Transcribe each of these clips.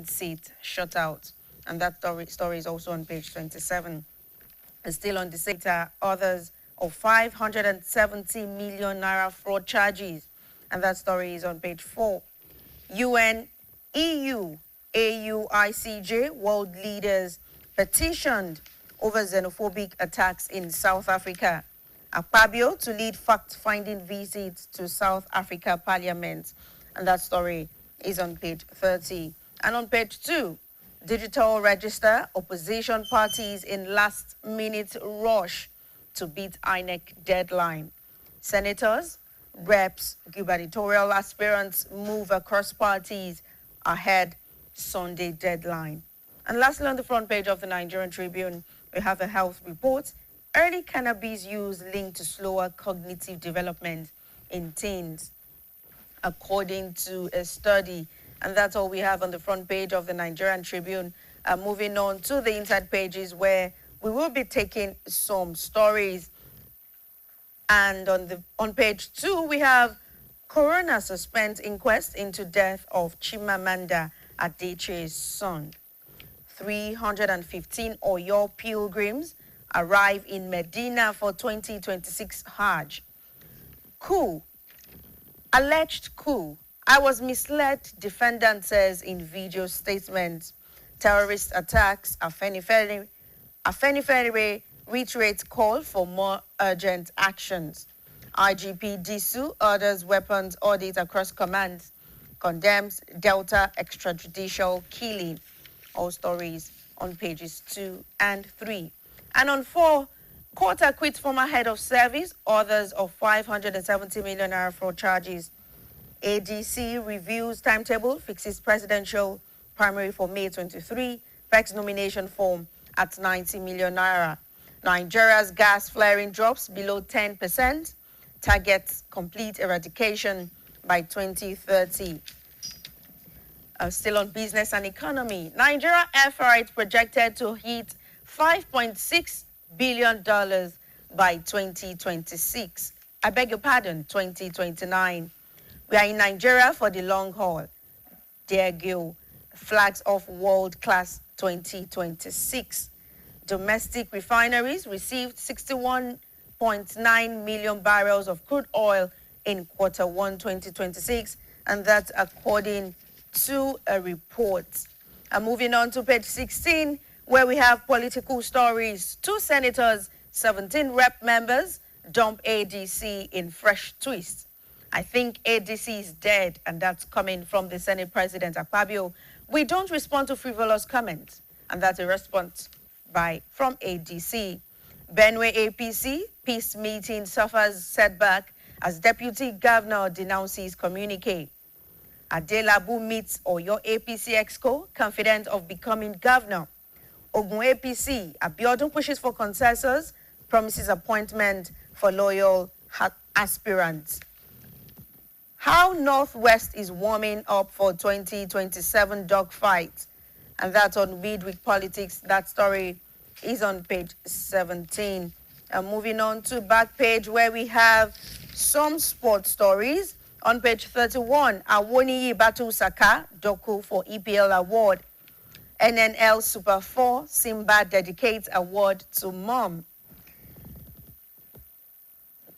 seat shut out. And that story is also on page 27. And still on the sector, others of 570 million naira fraud charges. And that story is on page 4. UN, EU, AU, ICJ, world leaders petitioned over xenophobic attacks in South Africa. Akpabio to lead fact-finding visits to South Africa Parliament. And that story is on page 30. And on page 2, digital register, opposition parties in last-minute rush to beat INEC deadline. Senators, reps, gubernatorial aspirants move across parties ahead Sunday deadline. And lastly, on the front page of the Nigerian Tribune, we have a health report. Early cannabis use linked to slower cognitive development in teens, according to a study. And that's all we have on the front page of the Nigerian Tribune. Moving on to the inside pages where we will be taking some stories. And on page 2, we have coroner suspends inquest into death of Chimamanda Adichie's son. 315 Oyo pilgrims arrive in Medina for 2026 Hajj. Coup. Alleged coup. I was misled, defendant says in video statement. Terrorist attacks, Afenifere reiterates call for more urgent actions. IGP Disu orders weapons audit across commands, condemns Delta extrajudicial killing. All stories on pages 2 and 3. And on 4, court acquits former head of service, others of 570 million naira fraud charges. ADC reviews timetable, fixes presidential primary for May 23, pegs nomination form at 90 million naira. Nigeria's gas flaring drops below 10%, targets complete eradication by 2030. Still on business and economy, Nigeria air freight projected to hit $5.6 billion by 2026. I beg your pardon, 2029. We are in Nigeria for the long haul. Diageo flags off world-class 2026. Domestic refineries received 61.9 million barrels of crude oil in Q1 2026, and that's according to a report. Moving on to page 16, where we have political stories. 2 senators, 17 rep members dump ADC in fresh twist. I think ADC is dead, and that's coming from the Senate President Akpabio. We don't respond to frivolous comments, and that's a response from ADC. Benue APC peace meeting suffers setback as Deputy Governor denounces communique. Adelabu meets Oyo APC Exco, confident of becoming governor. Ogun APC, Abiodun pushes for consensus, promises appointment for loyal aspirants. How Northwest is warming up for 2027 dogfight. And that's on Midweek Politics. That story is on page 17. Moving on to back page where we have some sports stories. On page 31, Awoniyi Batu Saka, Doku for EPL award. NNL Super 4, Simba dedicates award to mom.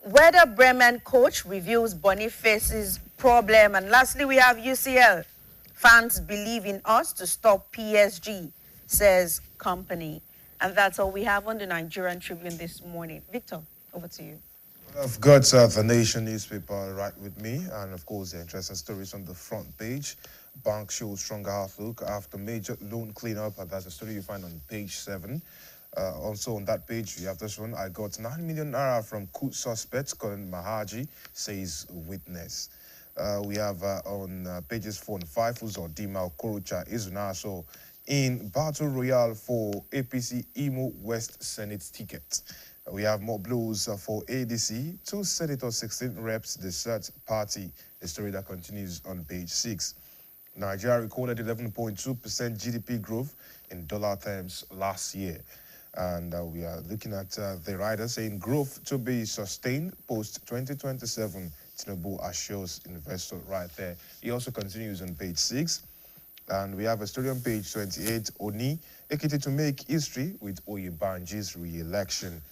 Werder Bremen coach reveals Boniface's problem. And lastly, we have UCL. Fans believe in us to stop PSG, says company. And that's all we have on the Nigerian Tribune this morning. Victor, over to you. I've got the Nation newspaper right with me, and of course the interesting stories on the front page. Bank shows stronger outlook after major loan cleanup, and that's a story you find on page 7. Also on that page, we have this one. I got 9 million naira from coup suspects, Colin Mahaji, says witness. We have on pages 4 and 5, Uzodima Okorocha Izunaso in Battle Royale for APC Imo West Senate ticket. We have more blows for ADC, 2 senators, 16 reps, desert party, a story that continues on page 6. Nigeria recorded 11.2% GDP growth in dollar terms last year. And we are looking at the writer saying growth to be sustained post-2027. Tinubu assures investor right there. He also continues on page 6. And we have a story on page 28, Oni, Ekiti to make history with Oyebanji's re-election.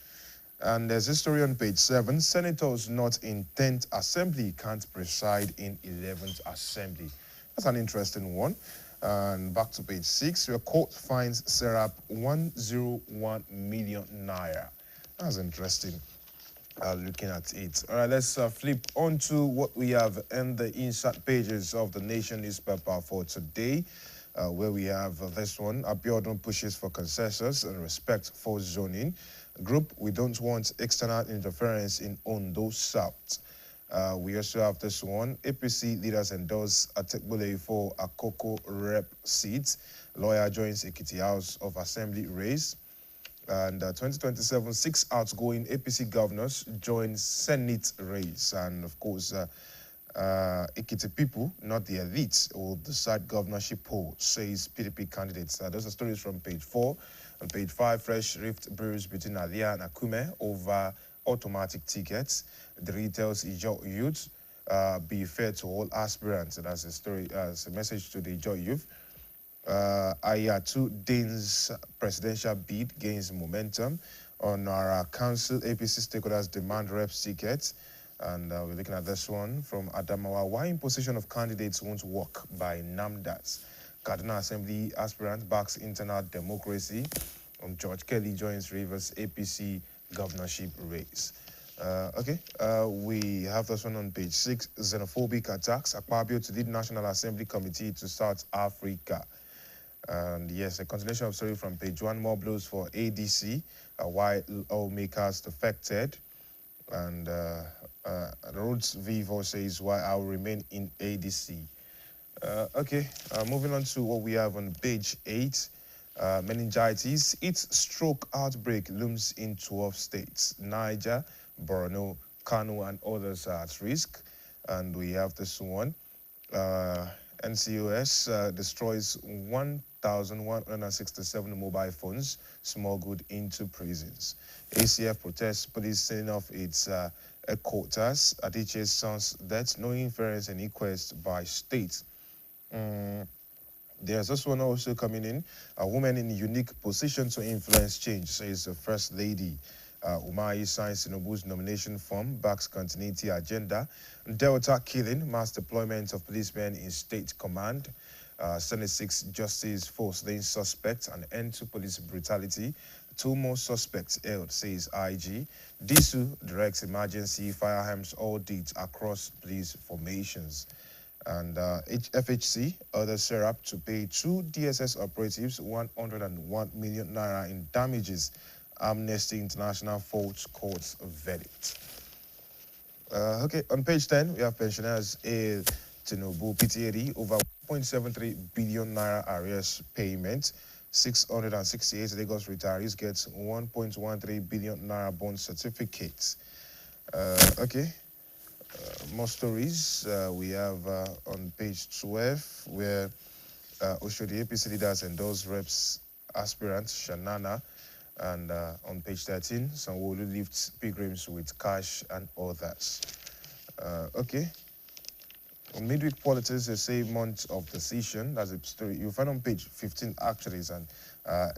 And there's a story on page 7, senators not in 10th assembly can't preside in 11th assembly. That's an interesting one. And back to page 6, your court finds Serap 101 million naira. That's interesting. Looking at it. All right, let's flip on to what we have in the inside pages of the Nation newspaper for today, where we have this one. Abiodun pushes for consensus and respect for zoning. Group, we don't want external interference in Ondo South. We also have this one. APC leaders endorse Atekbole for Akoko rep seats. Lawyer joins Ekiti House of Assembly race. And 2027, 6 outgoing APC governors join Senate race. And of course, Ekiti people, not the elite, will decide governorship poll, says PDP candidates. Those are stories from page 4. On page 5, fresh rift brews between Alia and Akume over automatic tickets. The retails Ijo youth be fair to all aspirants. And that's a story, a message to the Ijo youth. Ayatu Dane's presidential bid gains momentum. On our council, APC stakeholders demand reps tickets. And we're looking at this one from Adamawa. Why imposition of candidates won't work by NAMDAS. Cardinal Assembly aspirant backs internal democracy. George Kelly joins Rivers APC governorship race. We have this one on page 6. Xenophobic attacks. Akpabio to lead National Assembly Committee to South Africa. And yes, a continuation of story from page 1. More blows for ADC. Why lawmakers defected. And Rhodes Vivo says why I will remain in ADC. Moving on to what we have on page 8. Meningitis. Its stroke outbreak looms in 12 states. Niger, Borno, Kano, and others are at risk. And we have this one. NCOS destroys 1,167 mobile phones smuggled into prisons. ACF protests police sending off its headquarters. Adichie's son's death, no inference and inquest by state. There's this one also coming in. A woman in a unique position to influence change, says the First Lady. Umahi signs Tinubu's nomination form, backs continuity agenda. Delta killing, mass deployment of policemen in state command. Senate 6 justice force laying suspects, an end to police brutality. 2 more suspects held, says IG. DSU directs emergency firearms audits across police formations. And FHC orders Serap to pay 2 DSS operatives 101 million naira in damages. Amnesty International faults court's verdict. On page 10, we have pensioners A. Tinubu PTAD over 1.73 billion naira arrears payment. 668 Lagos retirees gets 1.13 billion naira bond certificates. More stories we have on page 12, where Oshodi APC leaders endorse reps aspirant Shanana. And on page 13, Sanwo-Olu lifts pilgrims with cash and others. On midweek politics, they say month of decision. That's a story you'll find on page 15. Actually, is an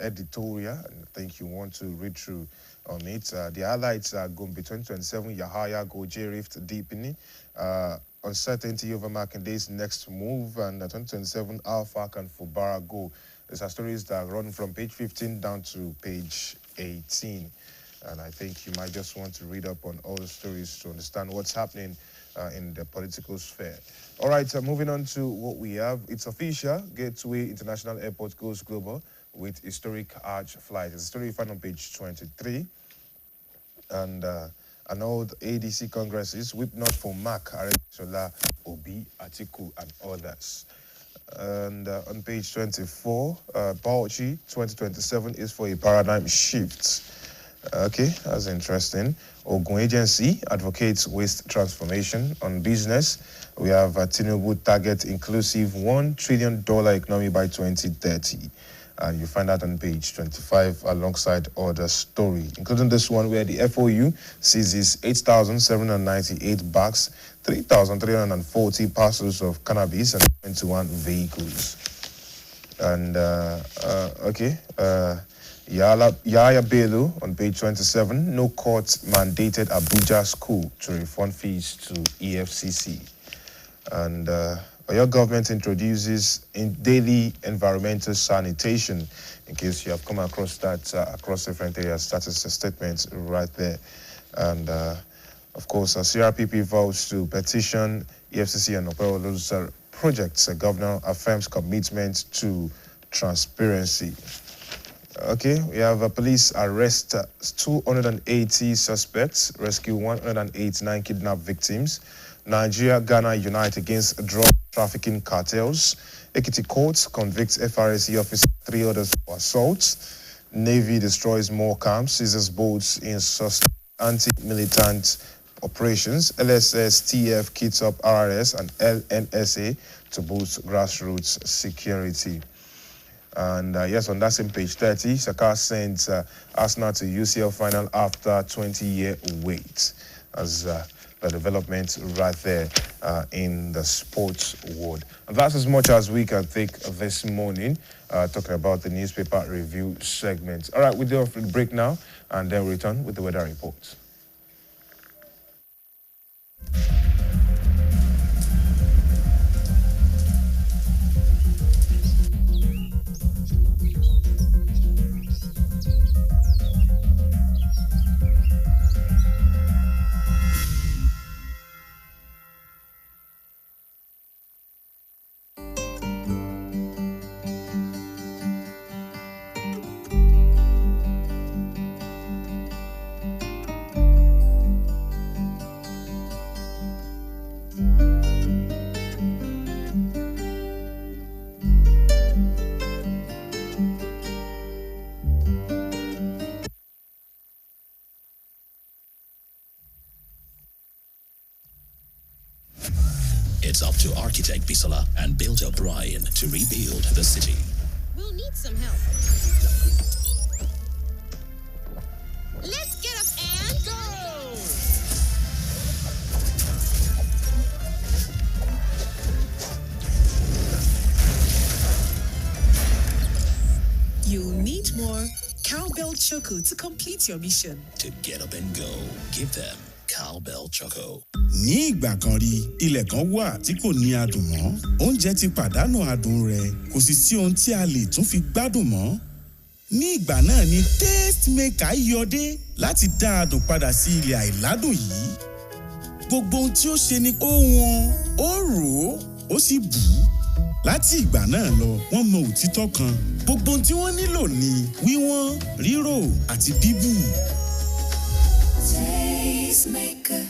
editorial, and I think you want to read through on it. The highlights are Gombe 2027, Yahaya Goje Rift deepening, uncertainty over Makinde's next move, and 2027 Alpha and Fubara go. These are stories that run from page 15 down to page 18. And I think you might just want to read up on all the stories to understand what's happening in the political sphere. All right, moving on to what we have. It's official. Gateway International Airport goes global with historic Hajj flight. It's a story you find on page 23. And all the ADC congresses, whip not for Mark, Aresola, Obi, Atiku, and others. And on page 24, Bauchi 2027 is for a paradigm shift. That's interesting. Ogun Agency advocates waste transformation. On business, we have Tinubu target inclusive $1 trillion economy by 2030. And you find that on page 25 alongside other story, including this one where the FOU seizes 8,798 bags, 3,340 parcels of cannabis and 21 vehicles. And okay, Yaya Bello on page 27. No court mandated Abuja school to refund fees to EFCC. And your government introduces daily environmental sanitation. In case you have come across that across different areas, that is a statement right there. And of course, CRPP vows to petition EFCC and Opero's projects. Governor affirms commitment to transparency. Okay, we have police arrest 280 suspects, rescue 189 kidnapped victims. Nigeria, Ghana unite against drug trafficking cartels. Ekiti courts convicts FRSC officer, 3 others for assaults. Navy destroys more camps, seizes boats in anti-militant operations. LSS, TF kits up RRS and LNSA to boost grassroots security. And yes, on that same page 30, Saka sends Arsenal to UCL final after 20-year wait. As the development right there in the sports world. And that's as much as we can take this morning, talking about the newspaper review segment. All right, we'll do a break now, and then return with the weather reports. It's up to architect Bisola and builder Brian to rebuild the city. We'll need some help. Let's get up and go! You'll need more Cowbell Choco to complete your mission. To get up and go, give them Cowbell Choco. Ní ìgbà kan rí, ilẹ̀ kan wà tí kò ní adùn mọ́. Oúnjẹ ti pàdánù adùn rẹ̀, kò sì sí ohun tí a lè tún fi gbádùn mọ́. Ní ìgbà náà ni Taste Maker yọdé láti dá adùn padà sí ilẹ̀ àìládùn yìí. Gbogbo ohun tí ó ṣe ni ó wọ́n, ó rò ó sì bù ú. Láti ìgbà náà lọ, wọ́n mọ òtítọ́ kan. Gbogbo ohun tí wọ́n nílò ni wíwọ́n, rírò àti bíbù. Taste Maker.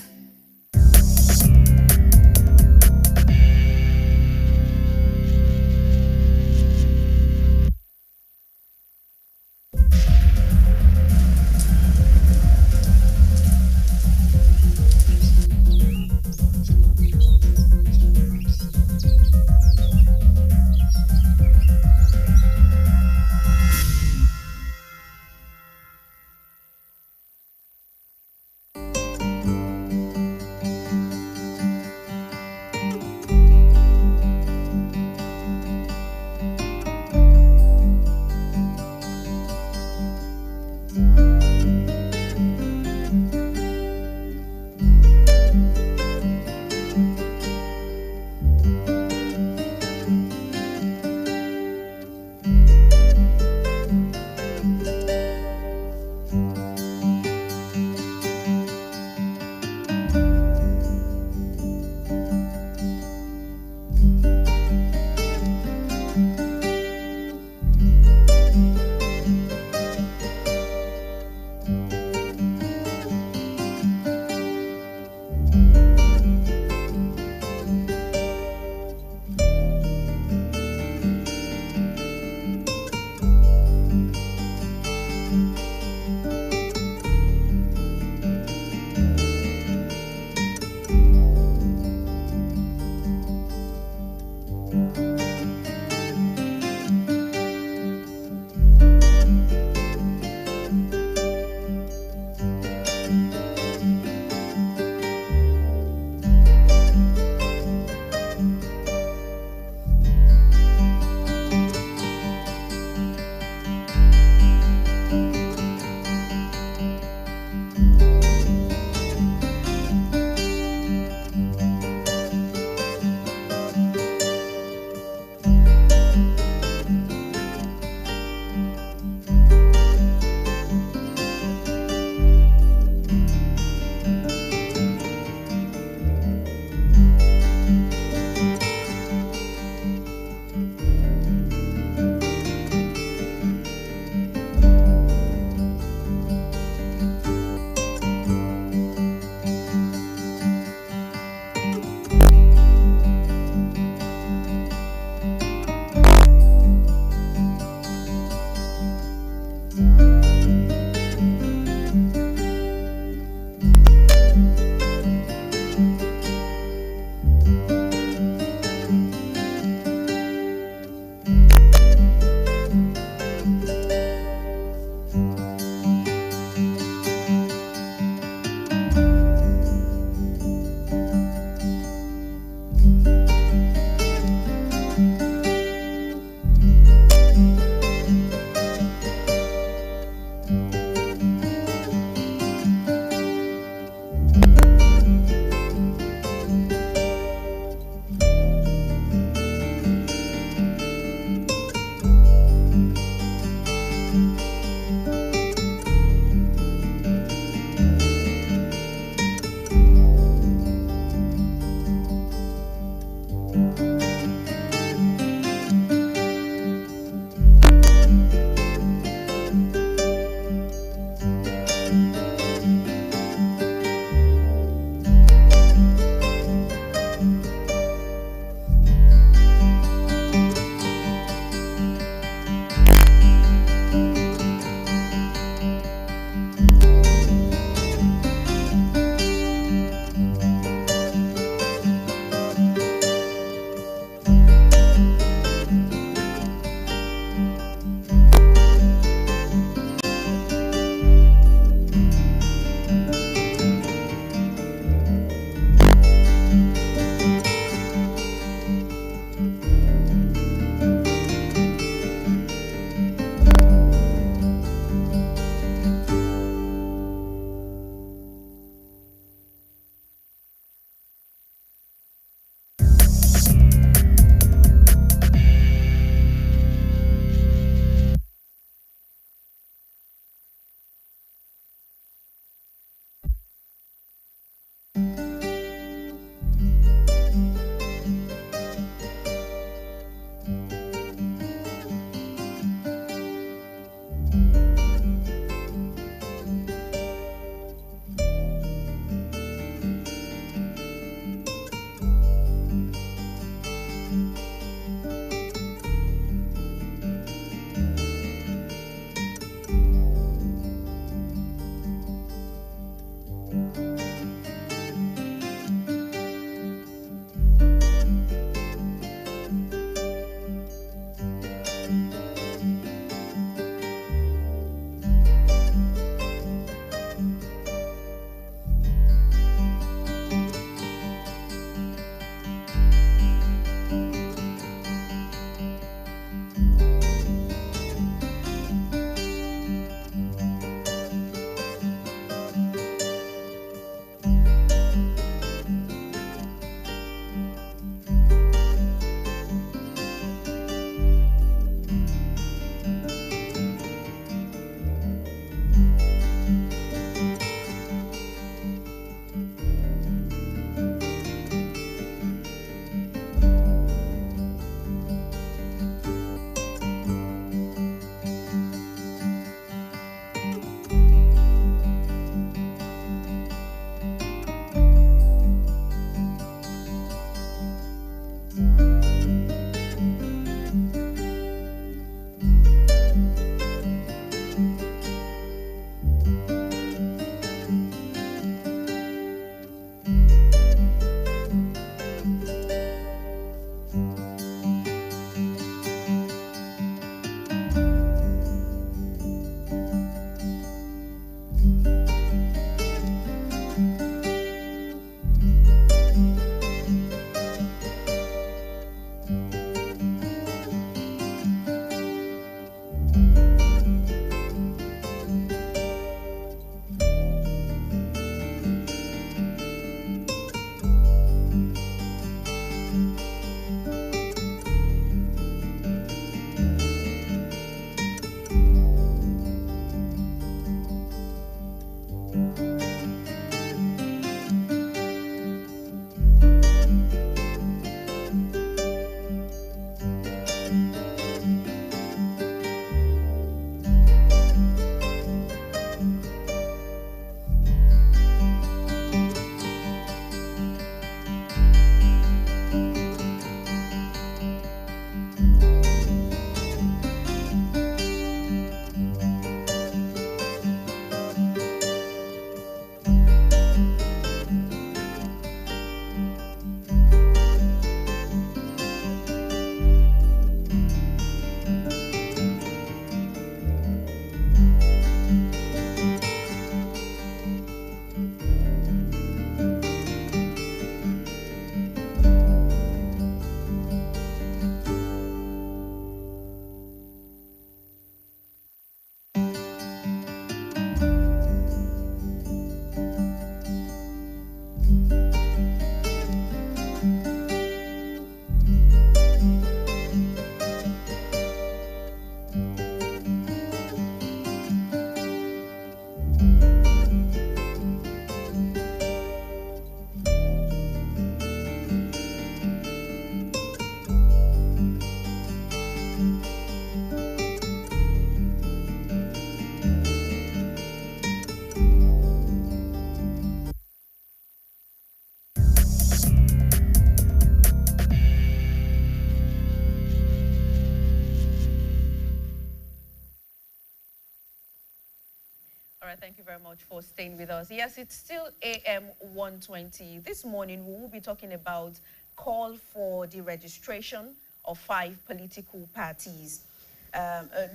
right, thank you very much for staying with us. Yes, it's still AM120. This morning, we will be talking about call for the registration of 5 political parties.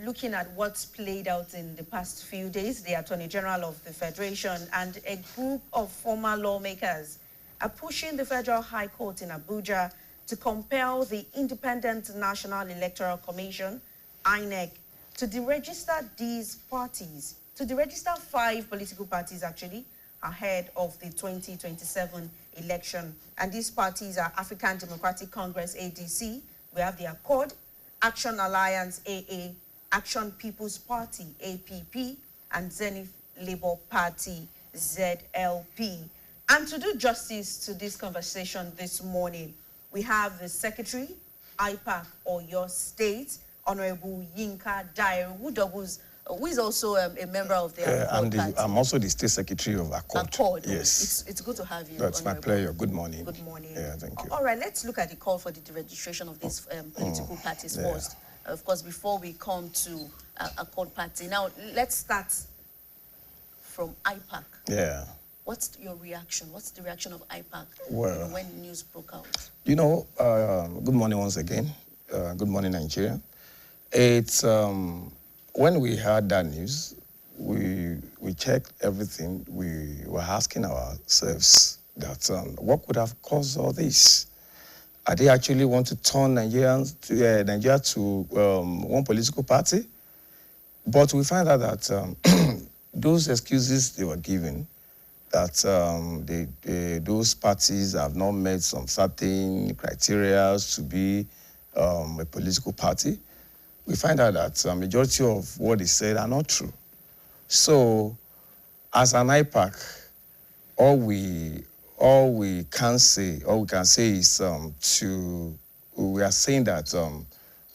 Looking at what's played out in the past few days, the Attorney General of the Federation and a group of former lawmakers are pushing the Federal High Court in Abuja to compel the Independent National Electoral Commission, INEC, to deregister these parties, to deregister 5 political parties actually, ahead of the 2027 election. And these parties are African Democratic Congress, ADC, we have the Accord, Action Alliance, AA, Action People's Party, APP, and Zenith Labour Party, ZLP. And to do justice to this conversation this morning, we have the Secretary, IPAC, or your state, Honorable Yinka Dairo, who is also a member of the Accord Party. I'm also the State Secretary of Accord. Accord. Yes. It's good to have you. That's Honorable. my pleasure. Good morning. Good morning. Yeah, thank you. All right, let's look at the call for the registration of these political parties first. Of course, before we come to Accord Party. Now, let's start from IPAC. Yeah. What's your reaction? What's the reaction of IPAC when news broke out? You know, good morning once again. Good morning, Nigeria. It's when we heard that news, we checked everything. We were asking ourselves that what could have caused all this? Are they actually want to turn Nigeria to one political party? But we find out that those excuses they were given, that those parties have not met some certain criteria to be a political party, we find out that a majority of what they said are not true. So, as an IPAC, all we can say is we are saying that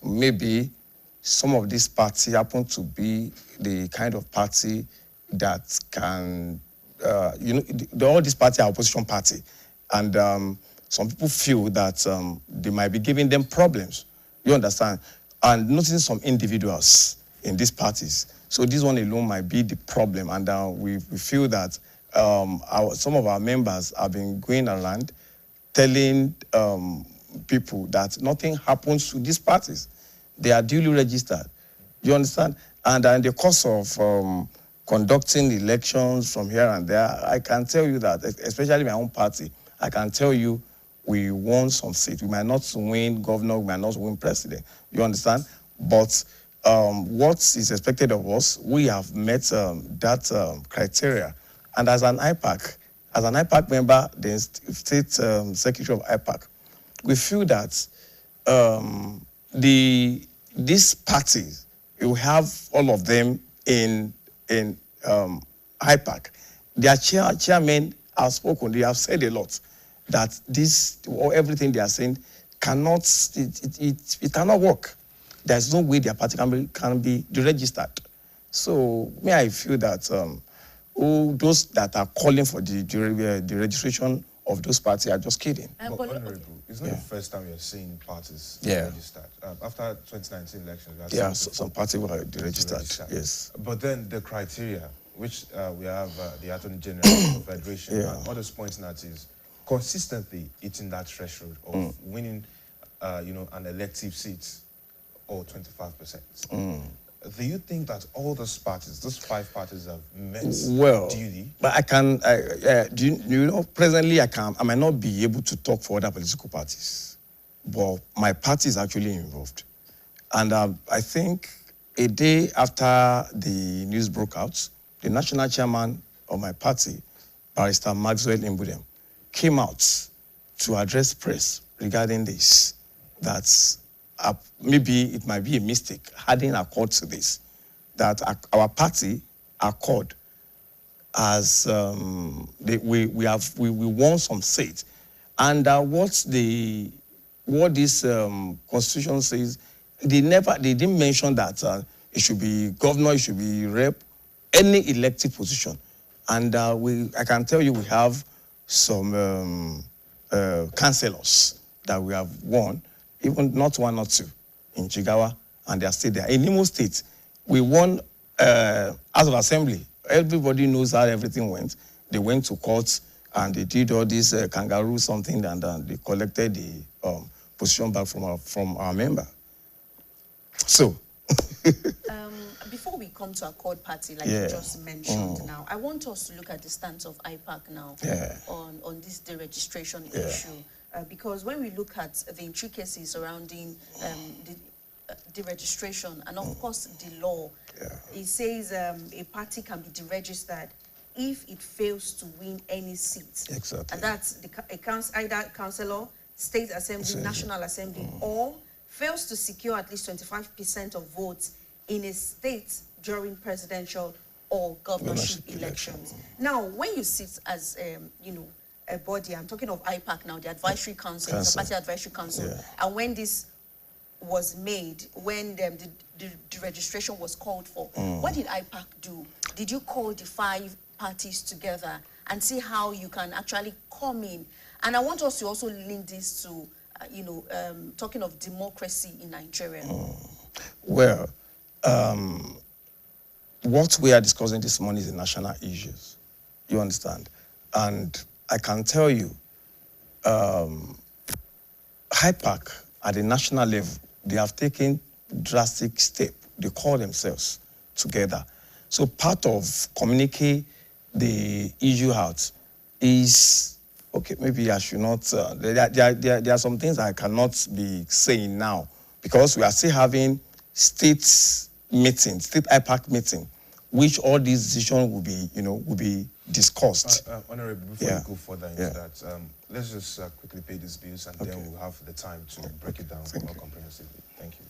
maybe some of these parties happen to be the kind of party that can, all these parties are opposition party, and some people feel that they might be giving them problems. You understand? And noticing some individuals in these parties. So this one alone might be the problem, and we feel that some of our members have been going around telling people that nothing happens to these parties. They are duly registered. You understand? And in the course of conducting elections from here and there, I can tell you that, especially my own party, I can tell you we won some seats. We might not win governor, we might not win president. You understand? But what is expected of us, we have met that criteria. And as an IPAC member, the state secretary of IPAC, we feel that these parties, you have all of them in IPAC. Their chairmen have spoken, they have said a lot, that everything they are saying cannot work. There's no way their party can be deregistered. So I feel that those that are calling for the registration of those parties are just kidding. But Honorable, it's not the first time you're seeing parties registered. After 2019 elections, some parties were deregistered. Yes. But then the criteria, which we have the Attorney General of the Federation and others pointing at, is consistently hitting that threshold of winning, an elective seat or 25%. Do you think that all those 5 parties have met duty? But I can, presently I might not be able to talk for other political parties, but my party is actually involved. And I think a day after the news broke out, the national chairman of my party, Barrister Maxwell Imbudem, came out to address press regarding this, that maybe it might be a mistake adding Accord to this, that our party, Accord, as we won some seats, and what this constitution says, they didn't mention that it should be governor, it should be rep, any elective position, and I can tell you we have some councillors that we have won, even not 1 or 2 in Jigawa, and they are still there. In Imo State, we won House of Assembly everybody knows how everything went. They went to court and they did all this kangaroo something, and they collected the position back from our member. So. Before we come to Accord Party, like you just mentioned now, I want us to look at the stance of IPAC now on this deregistration issue. Because when we look at the intricacies surrounding the deregistration and, of course, the law, it says a party can be deregistered if it fails to win any seat. Exactly. And that's either councillor, state assembly, national assembly, or fails to secure at least 25% of votes in a state during presidential or governorship elections. Now, when you sit as, a body, I'm talking of IPAC now, the advisory council, the party advisory council, and when this was made, when the registration was called for, what did IPAC do? Did you call the 5 parties together and see how you can actually come in? And I want us to also link this to, talking of democracy in Nigeria. Well, what we are discussing this morning is the national issues. You understand? And I can tell you, IPAC at the national level, they have taken drastic steps. They call themselves together. So part of communicate the issue out is, okay, maybe I should not, there are some things I cannot be saying now because we are still having state IPAC meeting, which all these decisions will be discussed. Honorable, before we go further into that, let's just quickly pay these bills and then we'll have the time to break it down more comprehensively. Thank you.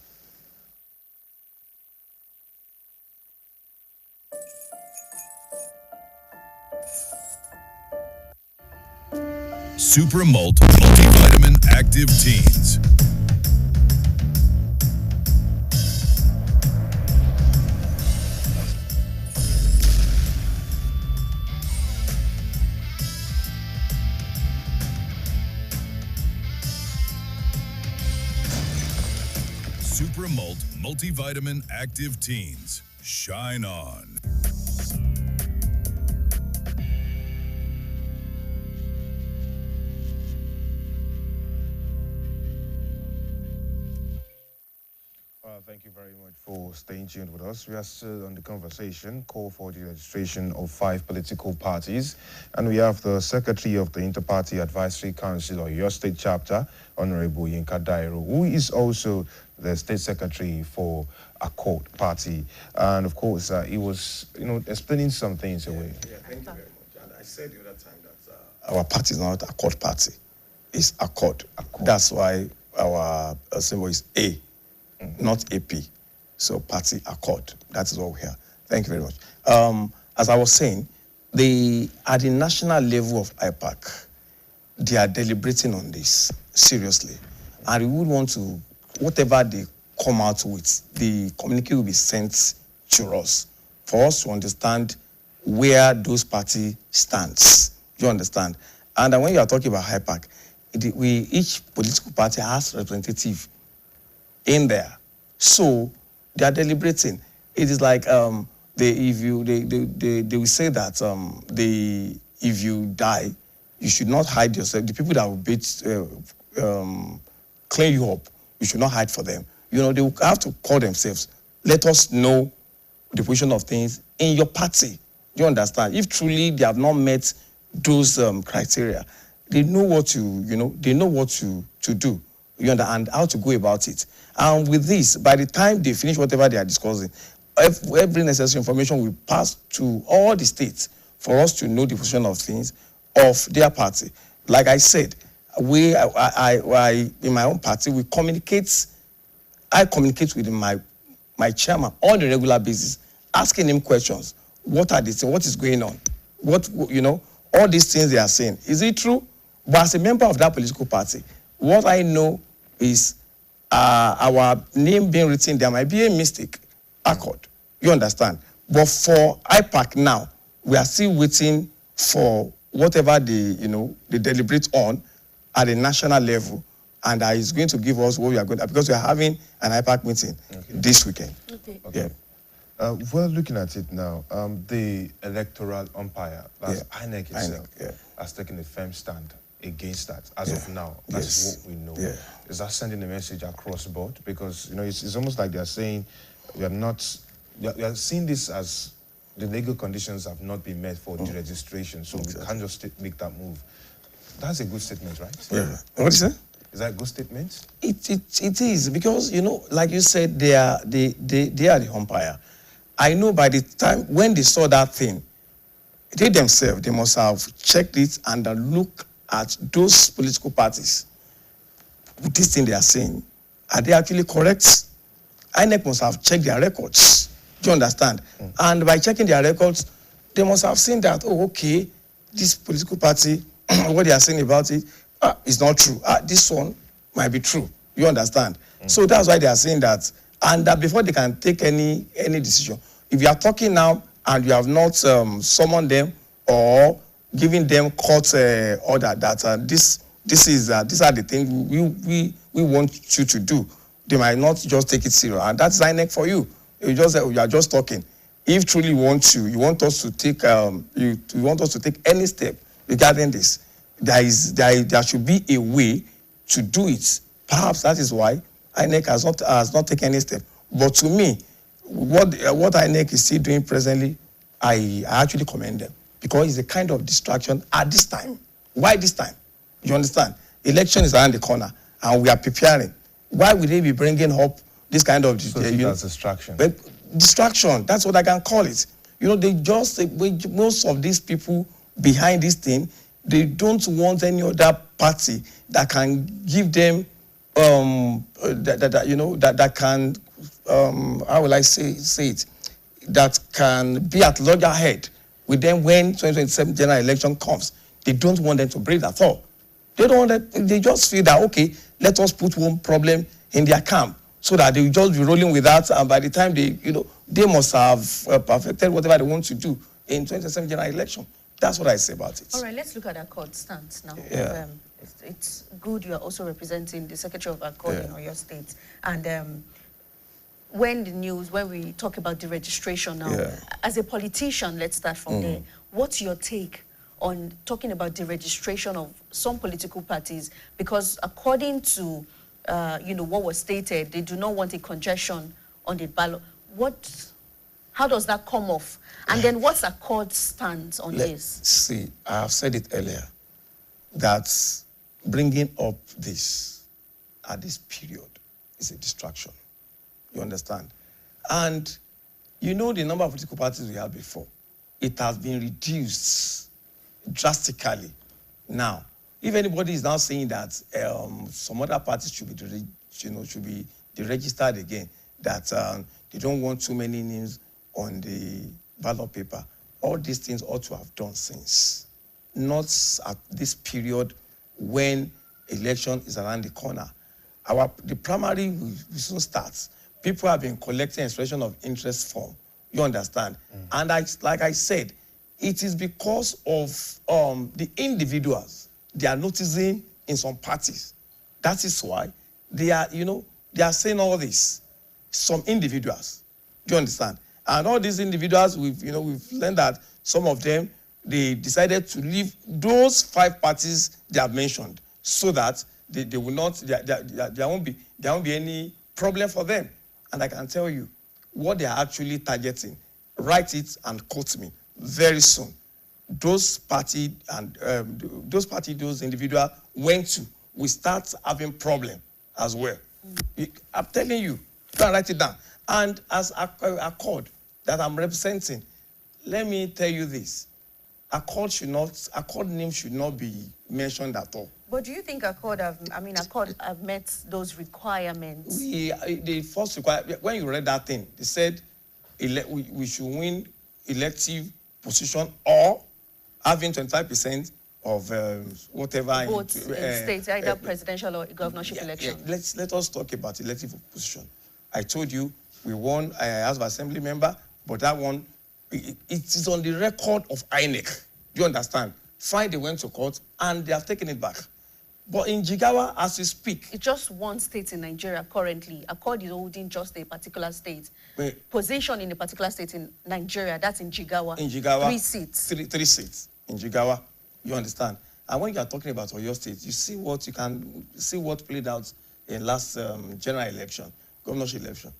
Super Malt Multivitamin Active Teens. Super Malt Multivitamin Active Teens. Shine on. Thank you very much for staying tuned with us. We are still on the conversation, call for the registration of 5 political parties. And we have the Secretary of the Inter-Party Advisory Council, or your state chapter, Honorable Yinka Dairo, who is also the State Secretary for Accord Party. And of course, he was, explaining some things away. Yeah, thank you very much. And I said the other time that our party is not Accord Party, it's Accord. That's why our symbol is A. Not AP. So party Accord. That is what we are. Thank you very much. As I was saying, at the national level of IPAC, they are deliberating on this seriously. And we would want to, whatever they come out with, the communique will be sent to us for us to understand where those parties stands. You understand? And when you are talking about IPAC, each political party has representative in there. So they are deliberating. It is like they will say that if you die, you should not hide yourself. The people that will clean you up, you should not hide for them. They will have to call themselves. Let us know the position of things in your party. Do you understand? If truly they have not met those criteria, they know what to do. You understand, and how to go about it. And with this, by the time they finish whatever they are discussing, every necessary information will pass to all the states for us to know the position of things of their party. Like I said, I in my own party, I communicate with my chairman on a regular basis, asking him questions. What are they saying? What is going on? All these things they are saying. Is it true? But as a member of that political party, what I know is our name being written, there might be a mistake. Accord. You understand? But for IPAC now, we are still waiting for whatever they deliberate on at the national level, and is going to give us what we are going to, because we are having an IPAC meeting this weekend. Okay. Yeah. Well, looking at it now, the electoral umpire, that's INEC itself, has taken a firm stand against that as of now. That is what we know. Is that sending a message across board? Because, you know, it's almost like they're saying we are seeing this as the legal conditions have not been met for deregistration, so we can't just make that move. That's a good statement, right? Yeah. What is it? Is that a good statement? It is, because, you know, like you said, they are the umpire. I know by the time when they saw that thing, they themselves, they must have checked it and look at those political parties. This thing they are saying, are they actually correct? INEC must have checked their records. Do you understand? And by checking their records, they must have seen that, oh, okay, this political party, what they are saying about it is not true. This one might be true. You understand? So that's why they are saying that. And that before they can take any decision, if you are talking now and you have not summoned them or giving them court order that these are the things we want you to do, they might not just take it serious. And that's INEC for you. You are just talking. If truly you want us to take you want us to take any step regarding this, there should be a way to do it. Perhaps that is why INEC has not taken any step. But to me, what INEC is still doing presently, I actually commend them, because it's a kind of distraction at this time. Why this time? You understand? Election is around the corner, and we are preparing. Why would they be bringing up this kind of distraction? But distraction, that's what I can call it. You know, most of these people behind this thing, they don't want any other party that can give them that can how will I say it, that can be at loggerhead with them when 2027 general election comes. They don't want them to breathe at all. They don't want that. They just feel that, okay, let us put one problem in their camp so that they will just be rolling with that, and by the time they must have perfected whatever they want to do in 2027 general election. That's what I say about it. All right, let's look at Accord stance now. Yeah. It's good you are also representing the Secretary of Accord in Oyo State. And when we talk about the registration now, as a politician, let's start from there. What's your take on talking about the registration of some political parties? Because according to what was stated, they do not want a congestion on the ballot. How does that come off? And then what's Accord's stance on this? See, I have said it earlier, that bringing up this at this period is a distraction. You understand? And you know the number of political parties we had before. It has been reduced drastically. Now, if anybody is now saying that some other parties should be deregistered again, that they don't want too many names on the ballot paper, all these things ought to have done since. Not at this period when election is around the corner. The primary will soon start. People have been collecting expression of interest form. You understand? And like I said, it is because of the individuals they are noticing in some parties. That is why they are saying all this. Some individuals. Do you understand? And all these individuals, we've learned that some of them, they decided to leave those 5 parties they have mentioned, so that they will not, there won't be any problem for them. And I can tell you what they are actually targeting. Write it and quote me very soon. Those individuals went to, we start having problem as well. I'm telling you, go and write it down. And as Accord that I'm representing, let me tell you this. Accord name should not be mentioned at all. But do you think Accord have met those requirements? The first requirement, when you read that thing, they said we should win elective position or having 25% of whatever votes in states, either presidential or governorship election. Let us talk about elective position. I told you we won as an assembly member, but that one, it is on the record of INEC. Do you understand? Fine, they went to court and they have taken it back. But in Jigawa, as we speak, It's just one state in Nigeria currently. Accord is holding just a particular state. Wait. Position in a particular state in Nigeria, that's in Jigawa. in Jigawa, 3 seats. three seats in Jigawa. You understand? And when you are talking about Oyo State, you see what you can see what played out in last general election, governorship election.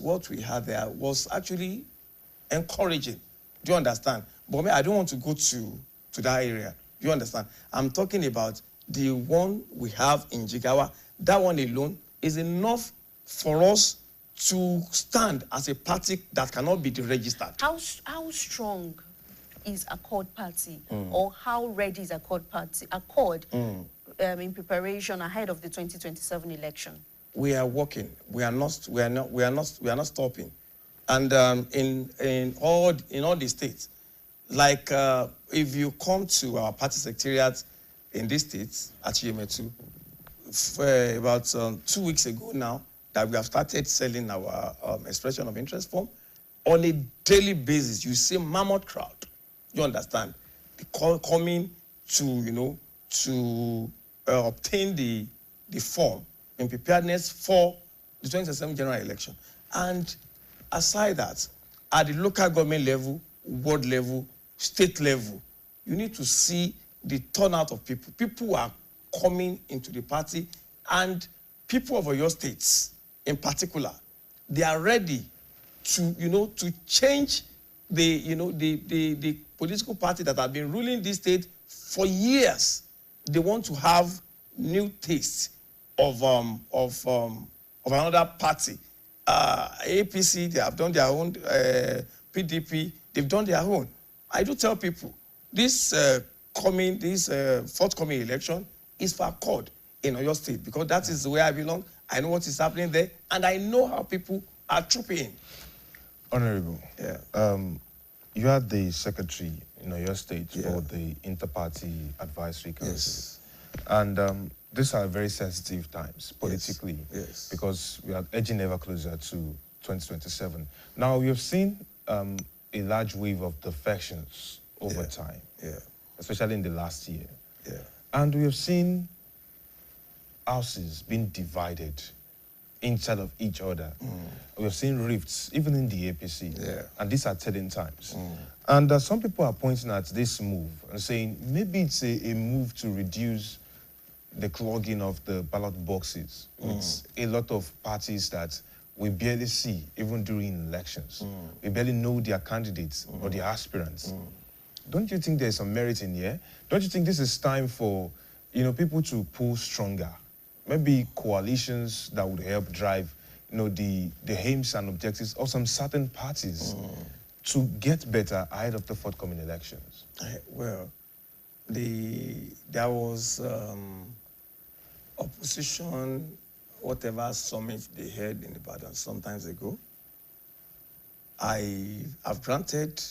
What we had there was actually encouraging. Do you understand? But I don't want to go to that area. Do you understand? I'm talking about the one we have in Jigawa. That one alone is enough for us to stand as a party that cannot be deregistered. How strong is Accord Party, or how ready is Accord in preparation ahead of the 2027 election? We are working. We are not stopping. And in all the states, like if you come to our party secretariat in these states at AM120, about 2 weeks ago now, that we have started selling our expression of interest form. On a daily basis, you see mammoth crowd. You understand? Coming to obtain the form in preparedness for the 2027 general election. And aside that, at the local government level, ward level, state level, you need to see the turnout of people. People are coming into the party, and people of your states in particular, they are ready to change the political party that have been ruling this state for years. They want to have new taste of another party. APC, they have done their own. PDP, they've done their own. I do tell people this forthcoming election is for Accord in Oyo State, because that is where I belong. I know what is happening there, and I know how people are trooping in. Honorable, Yeah. You had the secretary in Oyo State for the Inter-Party Advisory Council. Yes. And these are very sensitive times politically, Yes. because we are edging ever closer to 2027. Now, we have seen a large wave of defections over time, especially in the last year. Yeah. And we have seen houses being divided inside of each other. We have seen rifts, even in the APC. Yeah. And these are telling times. And some people are pointing at this move and saying maybe it's a move to reduce the clogging of the ballot boxes. It's a lot of parties that we barely see, even during elections. We barely know their candidates or their aspirants. Don't you think there's some merit in here? Don't you think this is time for, people to pull stronger? Maybe coalitions that would help drive, the aims and objectives of some certain parties to get better ahead of the forthcoming elections? Well, there was opposition, whatever summit they had in Ibadan some times ago. I have granted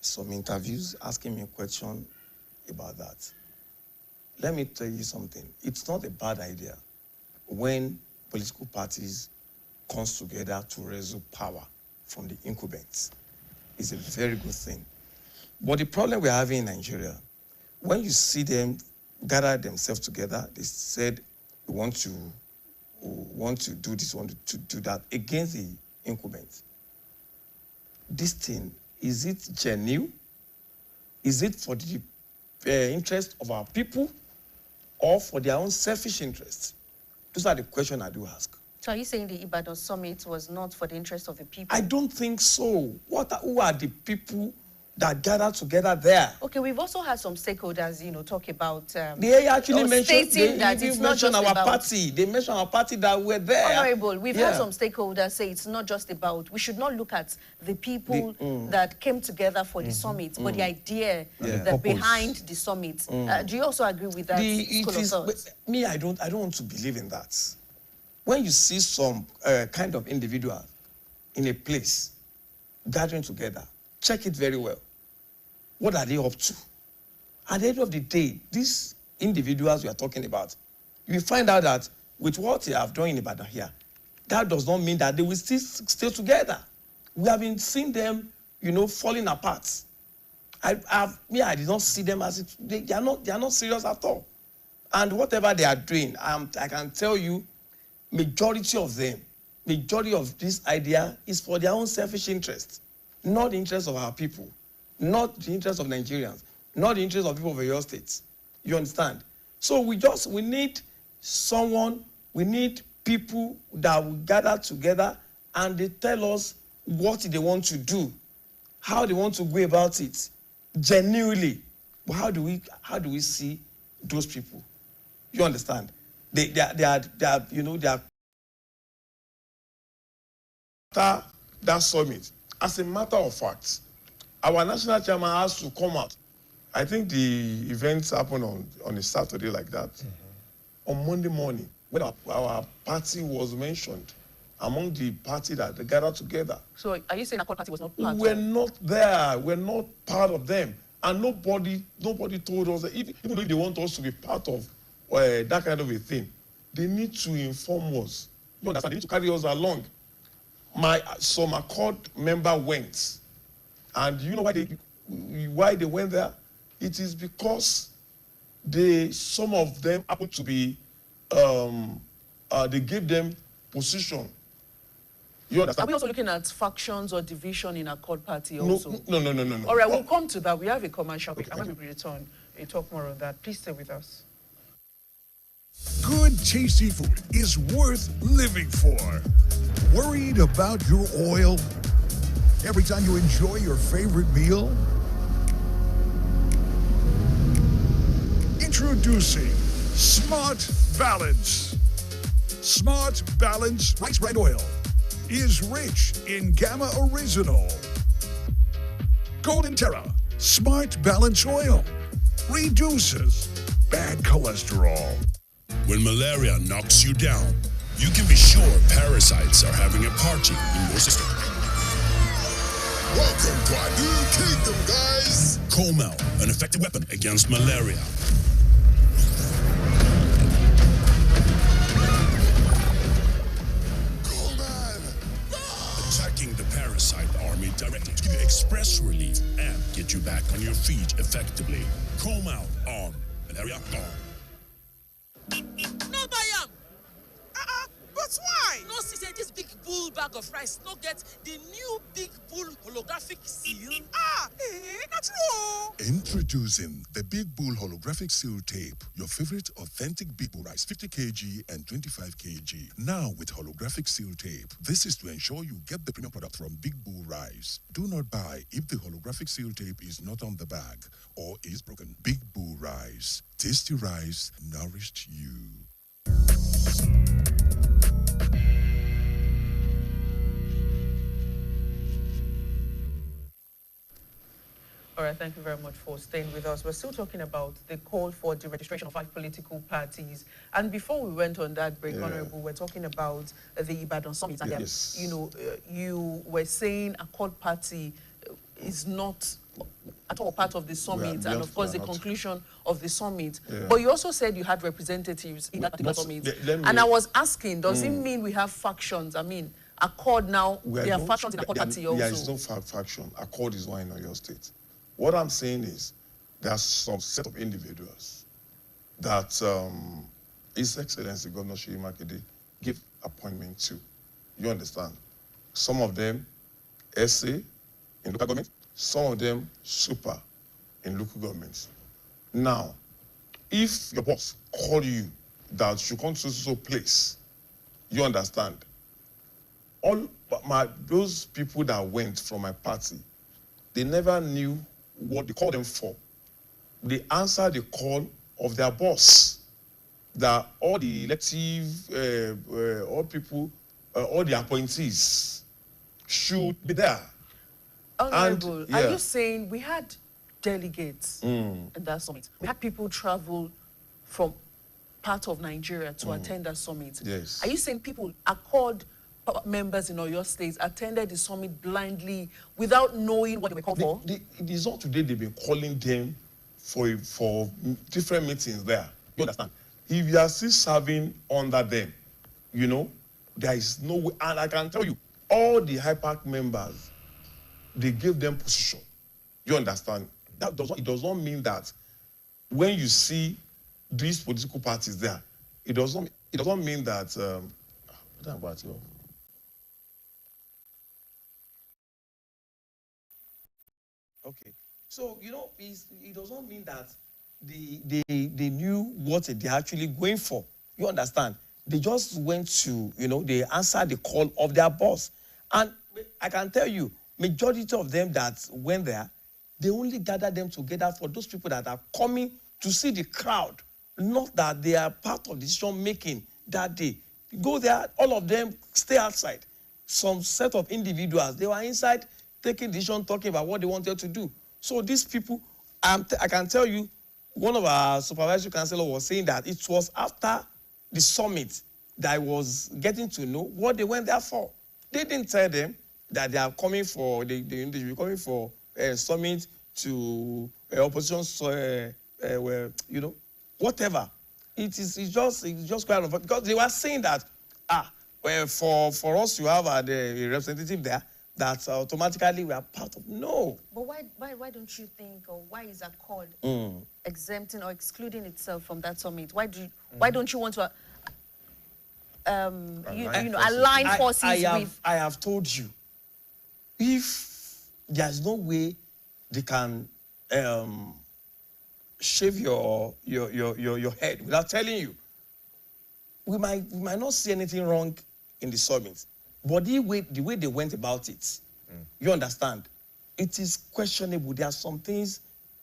some interviews asking me a question about that. Let me tell you something. It's not a bad idea when political parties come together to wrestle power from the incumbents. It's a very good thing. But the problem we're having in Nigeria, when you see them gather themselves together, they said, we want to do this, want to do that against the incumbents. This thing, is it genuine? Is it for the interest of our people, or for their own selfish interests? Those are the questions I do ask. So are you saying the Ibadan summit was not for the interest of the people? I don't think so. Who are the people that gather together there? Okay, we've also had some stakeholders, talk about... They actually mentioned, our about party. They mentioned our party that were there. Honorable, we've had some stakeholders say it's not just about... We should not look at the people that came together for the summit, but the idea that behind the summit. Do you also agree with that school of thought? Me, I don't want to believe in that. When you see some kind of individual in a place gathering together, check it very well. What are they up to? At the end of the day, these individuals we are talking about, you will find out that with what they have done in Ibadan here, that does not mean that they will still stay together. We have been seeing them, falling apart. I did not see them as they are not serious at all. And whatever they are doing, I can tell you, majority of this idea is for their own selfish interest, not the interest of our people, not the interest of Nigerians, not the interest of people of your states. You understand? So we need people that will gather together and they tell us what they want to do, how they want to go about it, genuinely. But how do we see those people? You understand? They are after that summit. As a matter of fact, our national chairman has to come out. I think the events happened on a Saturday like that. On Monday morning, when our party was mentioned among the party that they gathered together. So are you saying Accord Party was not part We're of? not there. We're not part of them. And nobody told us that even if they want us to be part of that kind of a thing, they need to inform us. You understand? They need to carry us along. Some Accord member went. And you know why they went there? It is because some of them happened to be, they gave them position. You understand? Are we also looking at factions or division in Accord Party also? No. All right, we'll come to that. We have a commercial break. And when we return, we'll talk more on that. Please stay with us. Good, tasty food is worth living for. Worried about your oil? Every time you enjoy your favorite meal? Introducing Smart Balance. Smart Balance Rice Bran Oil is rich in Gamma Original. Golden Terra Smart Balance Oil reduces bad cholesterol. When malaria knocks you down, you can be sure parasites are having a party in your system. Welcome to our new kingdom, guys! Comel, an effective weapon against malaria. Attacking the parasite army directly to give you express relief and get you back on your feet effectively. Comel on malaria gone. No buy am. But why? No see say this big bull bag of rice no get the new big bull holographic seal. That's true. Introducing the Big Bull Holographic Seal Tape, your favorite authentic Big Bull rice, 50 kg and 25 kg. Now with holographic seal tape. This is to ensure you get the premium product from Big Bull Rice. Do not buy if the holographic seal tape is not on the bag or is broken. Big Bull Rice. Tasty rice nourished you. All right, thank you very much for staying with us. We're still talking about the call for the registration of 5 political parties. And before we went on that break, Honorable, we're talking about the Ibadan Summit. And Yes. you were saying Accord Party is not at all part of the summit, and of course the conclusion of the summit. Yeah. But you also said you had representatives in that particular summit. And I was asking, does it mean we have factions? I mean, Accord now, there are factions in Accord Party also. There is no faction. Accord is one in your state. What I'm saying is, there are some set of individuals that His Excellency Governor Seyi Makinde give appointment to. You understand? Some of them SA in local government, some of them super in local governments. Now, if your boss call you that you come to so place, you understand? Those people that went from my party, they never knew what they called them for. They answered the call of their boss. That all the elective, all people, all the appointees should be there. Honorable, are you saying we had delegates at that summit? We had people travel from part of Nigeria to attend that summit. Yes. Are you saying people, Accord members in Oyo State, attended the summit blindly without knowing what they were called for? It is not today they've been calling them for different meetings there. You understand? If you are still serving under them, you know, there is no way. And I can tell you, all the HIPAC members, they gave them position. You understand? it does not mean that when you see these political parties there, it doesn't mean that what about you? Okay. So it does not mean that they knew what they're actually going for. You understand? They just went to, they answered the call of their boss. And I can tell you, majority of them that went there, they only gathered them together for those people that are coming to see the crowd, not that they are part of decision making that day. You go there, all of them stay outside. Some set of individuals, they were inside taking decision, talking about what they wanted to do. So these people, I can tell you, one of our supervisory councillors was saying that it was after the summit that I was getting to know what they went there for. They didn't tell them that they are coming for, they were coming for a summit to opposition, whatever. It's just quite of, because they were saying that, for us to have a representative there, that automatically we are part of. No. But why don't you think, or why is Accord exempting or excluding itself from that summit? Why don't you want to align forces with? I have told you, if there's no way they can shave your head without telling you, we might not see anything wrong in the summit. But the way they went about it, you understand, it is questionable. There are some things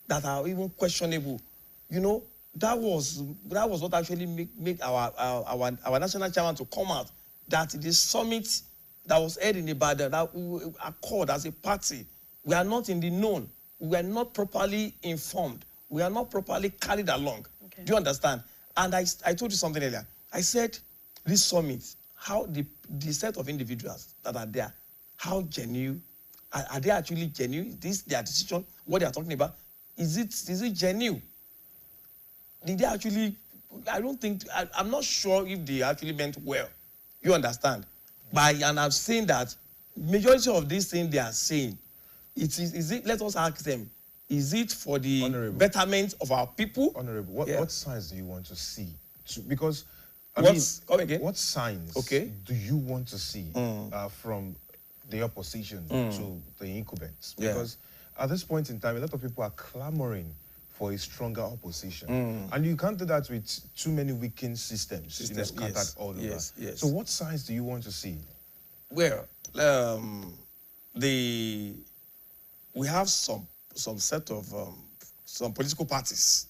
that are even questionable. That was what actually make our national chairman to come out, that the summit that was held in Ibadan, that we Accord as a party, we are not in the known. We are not properly informed. We are not properly carried along. Okay. Do you understand? And I told you something earlier. I said, this summit, how the set of individuals that are there, how genuine, are they actually genuine? Is this their decision? What they are talking about? Is it genuine? Did they actually, I'm not sure if they actually meant well. You understand? And I've seen that majority of these things they are saying, let us ask them, is it for the betterment of our people? Honorable, what signs do you want to see? Because what signs do you want to see from the opposition to the incumbents? Because at this point in time, a lot of people are clamoring for a stronger opposition. And you can't do that with too many weakened systems scattered all over. Yes. So what signs do you want to see? Well, we have some set of some political parties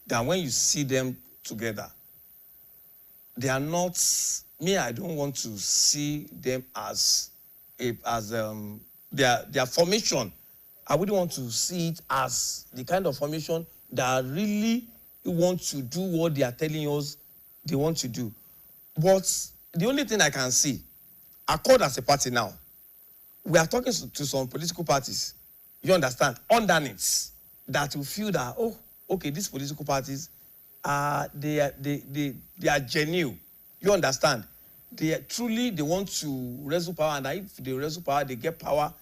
that when you see them together, they are not, I don't want to see them as their formation. I wouldn't want to see it as the kind of formation that really want to do what they are telling us they want to do. But the only thing I can see, Accord as a party now, we are talking to some political parties, you understand, underneath, that will feel that, these political parties they are genuine. You understand? They want to wrestle power, and if they wrestle power, they get power.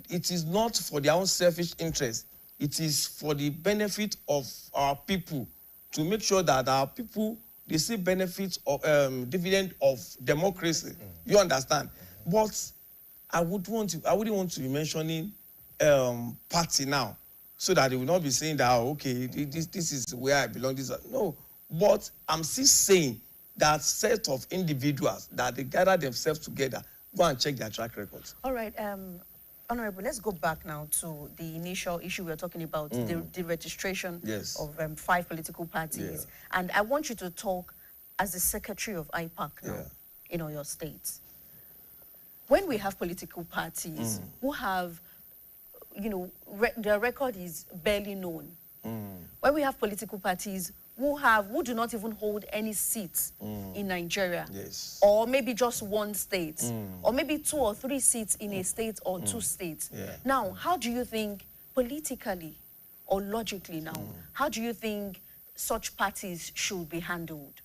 It is not for their own selfish interest. It is for the benefit of our people, to make sure that our people, they see benefits of dividend of democracy. You understand? But I wouldn't want to be mentioning party now, so that they will not be saying that, this is where I belong. No, but I'm still saying that set of individuals that they gather themselves together, go and check their track records. All right, Honorable, let's go back now to the initial issue we were talking about, the registration of 5 political parties. Yeah. And I want you to talk as the secretary of IPAC now in all your states. When we have political parties who have, their record is barely known. When we have political parties who do not even hold any seats in Nigeria, or maybe just one state, or maybe 2 or 3 seats in a state or 2 states. Now, how do you think politically or logically now, how do you think such parties should be handled?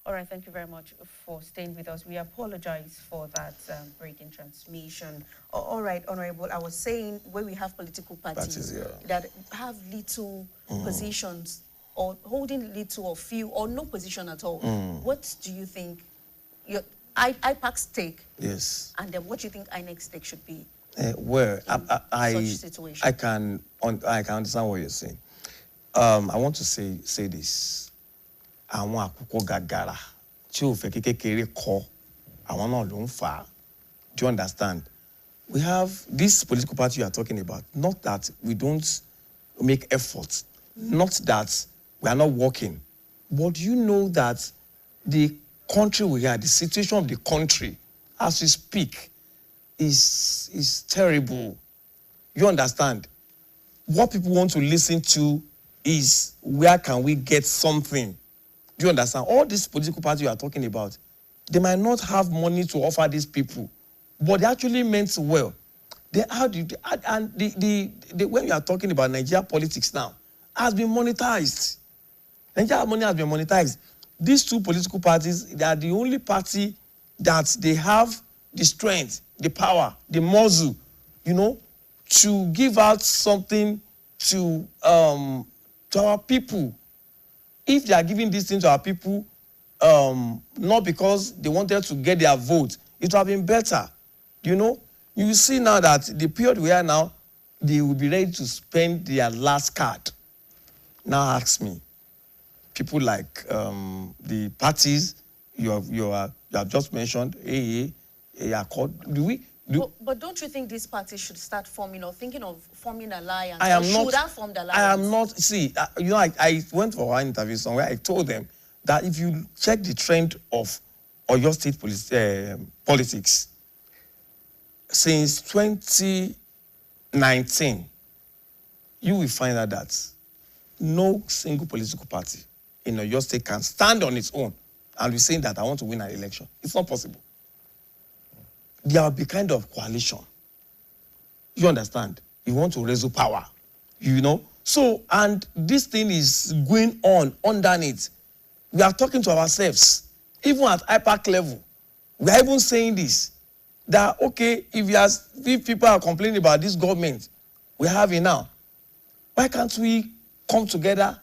All right, thank you very much for staying with us. We apologize for that break in transmission. All right, Honorable, I was saying when we have political parties that have little positions or holding little or few or no position at all, what do you think your IPAC's take? Yes. And then what do you think INEC's take should be? Well, such situation? I can understand what you're saying. I want to say this. Àwọn àkókò gàgàrà tí ò fẹ́ kékeré kọ àwọn náà ló ń fà á. Do you understand? We have this political party you are talking about. Not that we don't make efforts, not that we are not working, but you know that the country we are, the situation of the country as we speak, is terrible. You understand? What people want to listen to is where can we get something. Do you understand? All these political parties you are talking about, they might not have money to offer these people, but they actually meant well. When you are talking about Nigeria politics now, has been monetized. Nigeria money has been monetized. These two political parties, they are the only party that they have the strength, the power, the muscle, you know, to give out something to our people. If they are giving this thing to our people, not because they wanted to get their vote, it would have been better. You know, you see now that the period we are now, they will be ready to spend their last card. Now ask me, people like the parties you have just mentioned, AA, Accord, but don't you think these parties should start forming or thinking of forming alliance? Should have formed alliance? I am not. See, you know, I went for one interview somewhere. I told them that if you check the trend of Oyo State politics since 2019, you will find out that no single political party in Oyo State can stand on its own and be saying that I want to win an election. It's not possible. There will be kind of coalition. You understand? You want to raise power, you know? So, and this thing is going on underneath. We are talking to ourselves, even at IPAC level. We are even saying this, that, okay, if people are complaining about this government we're having now, why can't we come together,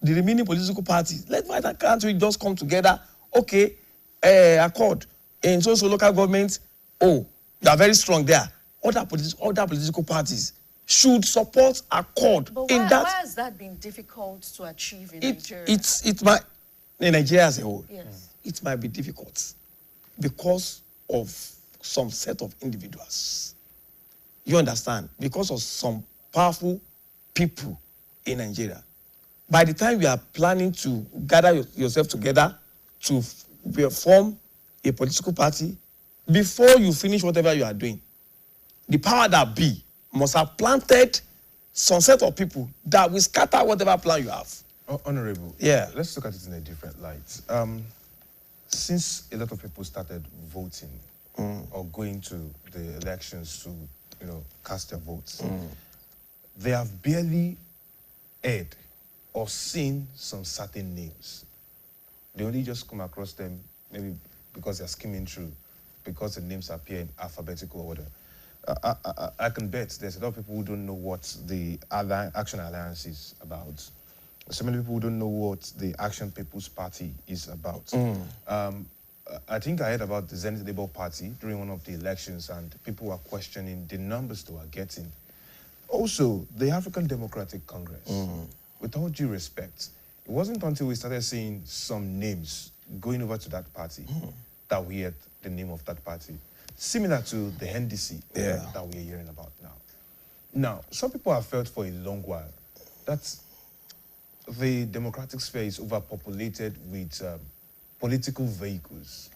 the remaining political parties? Why can't we just come together, okay, Accord, in social local government, oh, they are very strong there. Other political parties should support Accord. But why has that been difficult to achieve in Nigeria? In Nigeria as a whole, yes. It might be difficult because of some set of individuals. You understand? Because of some powerful people in Nigeria. By the time you are planning to gather yourself together to form a political party, before you finish whatever you are doing, the power that be must have planted some set of people that will scatter whatever plan you have. Honorable, yeah. Let's look at it in a different light. Since a lot of people started voting or going to the elections to, you know, cast their votes, they have barely heard or seen some certain names. They only just come across them maybe because they're skimming through, because the names appear in alphabetical order. I can bet there's a lot of people who don't know what the Action Alliance is about. So many people who don't know what the Action People's Party is about. I think I heard about the Zenith Labour Party during one of the elections, and people were questioning the numbers they were getting. Also, the African Democratic Congress, with all due respect, it wasn't until we started seeing some names going over to that party that we heard the name of that party. Similar to the NDC that we are hearing about now. Now, some people have felt for a long while that the democratic sphere is overpopulated with political vehicles,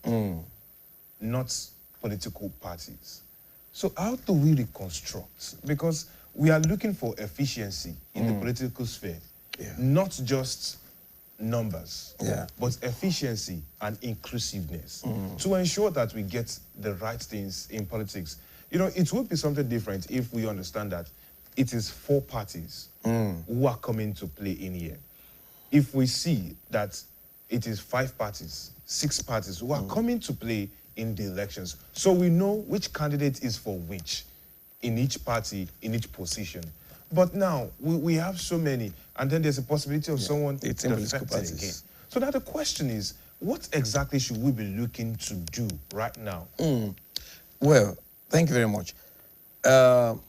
not political parties. So how do we reconstruct? Because we are looking for efficiency in the political sphere, not just numbers, but efficiency and inclusiveness to ensure that we get the right things in politics. You know, it would be something different if we understand that it is 4 parties who are coming to play in here. If we see that it is 5 parties, 6 parties who are coming to play in the elections. So we know which candidate is for which in each party, in each position. But now, we have so many, and then there's a possibility of someone defecting again. So now the question is, what exactly should we be looking to do right now? Well, thank you very much. There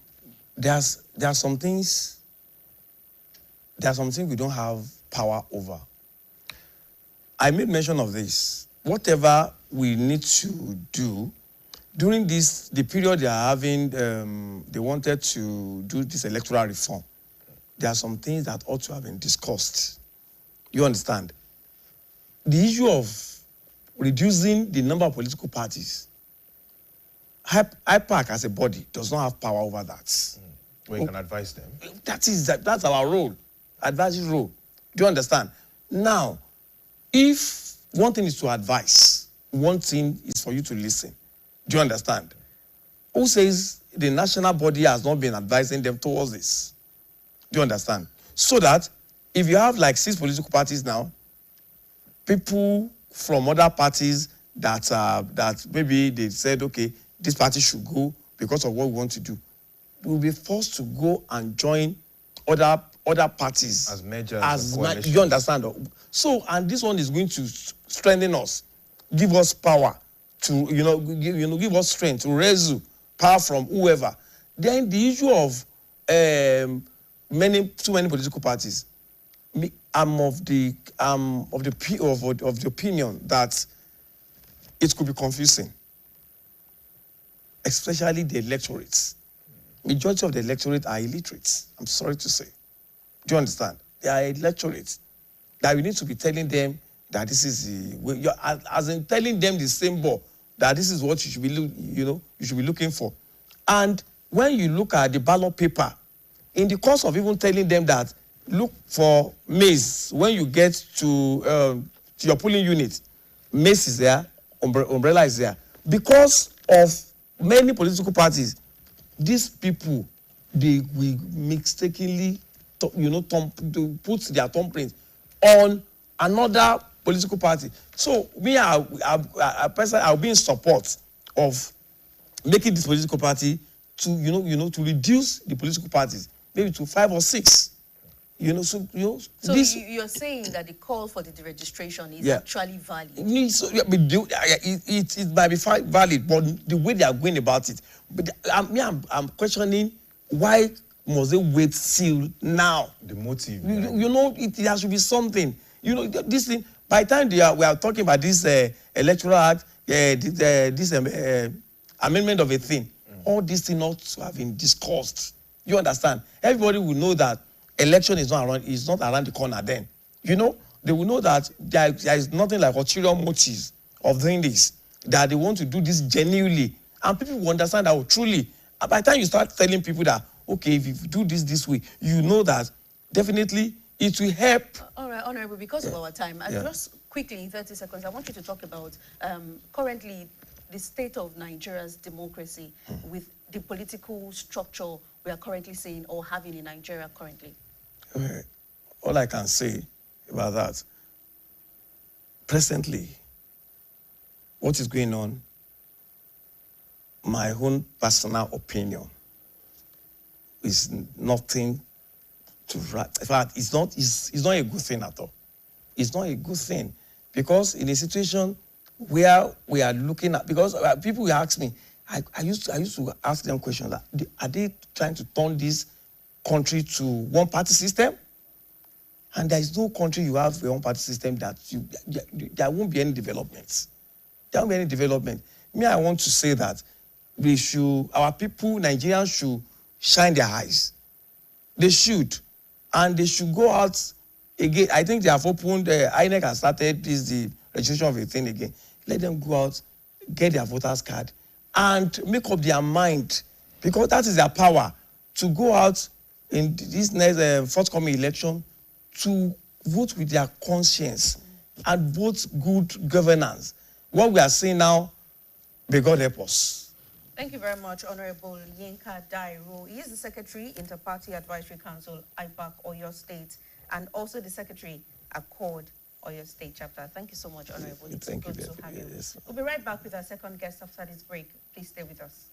are some things we don't have power over. I made mention of this. Whatever we need to do during the period they are having, they wanted to do this electoral reform. There are some things that ought to have been discussed. You understand? The issue of reducing the number of political parties, IPAC as a body does not have power over that. We can advise them. That's our role, advisory role. Do you understand? Now, if one thing is to advise, one thing is for you to listen. Do you understand? Who says the national body has not been advising them towards this? Do you understand? So that if you have like 6 political parties now, people from other parties that maybe they said, okay, this party should go because of what we want to do, we will be forced to go and join other parties as measures. You understand? So, and this one is going to strengthen us, give us power to, give us strength to raise power from whoever. Then the issue of too many political parties, I'm of the opinion that it could be confusing, especially the electorates. Majority of the electorate are illiterate. I'm sorry to say. Do you understand? They are electorates that we need to be telling them that this is the way, as in telling them the symbol that this is what you should be, you should be looking for. And when you look at the ballot paper, in the course of even telling them that look for maize when you get to your polling unit, maize is there, umbrella is there. Because of many political parties, these people, they will mistakenly, put their thumbprint on another political party. So me, I personally, I'll be in support of making this political party to to reduce the political parties maybe to 5 or 6. So you're saying that the call for the deregistration is actually valid? It might be valid, but the way they are going about it. But I'm questioning why must they wait till now? The motive. There should be something. This thing. By the time we are talking about this electoral act, this amendment of a thing, all these things ought to have been discussed. You understand? Everybody will know that election is not around the corner then. They will know that there is nothing like ulterior motives of doing this, that they want to do this genuinely. And people will understand that truly, by the time you start telling people that, okay, if you do this way, you know that definitely it will help. All right, Honorable, because of our time, just quickly in 30 seconds, I want you to talk about currently the state of Nigeria's democracy with the political structure we are currently seeing or having in Nigeria currently. Okay. All I can say about that, presently, what is going on, my own personal opinion, is nothing to write. In fact, it's not a good thing at all. It's not a good thing, because in a situation where we are looking at, because people will ask me, I used to ask them questions like, are they trying to turn this country to one-party system? And there is no country you have a one-party system that there won't be any developments. There won't be any development. Me, I want to say that our people, Nigerians, should shine their eyes. They should. And they should go out again. I think they have opened, INEC has started the registration of a thing again. Let them go out, get their voters card, and make up their mind, because that is their power, to go out in this next forthcoming election to vote with their conscience and vote good governance. What we are seeing now, may God help us. Thank you very much, Honorable Yinka Dairo. He is the Secretary, Inter-Party Advisory Council, IPAC, Oyo State, and also the Secretary, Accord, Oyo State chapter. Thank you so much, Honorable. It's Thank you. good to have you. Yes. We'll be right back with our second guest after this break. Please stay with us.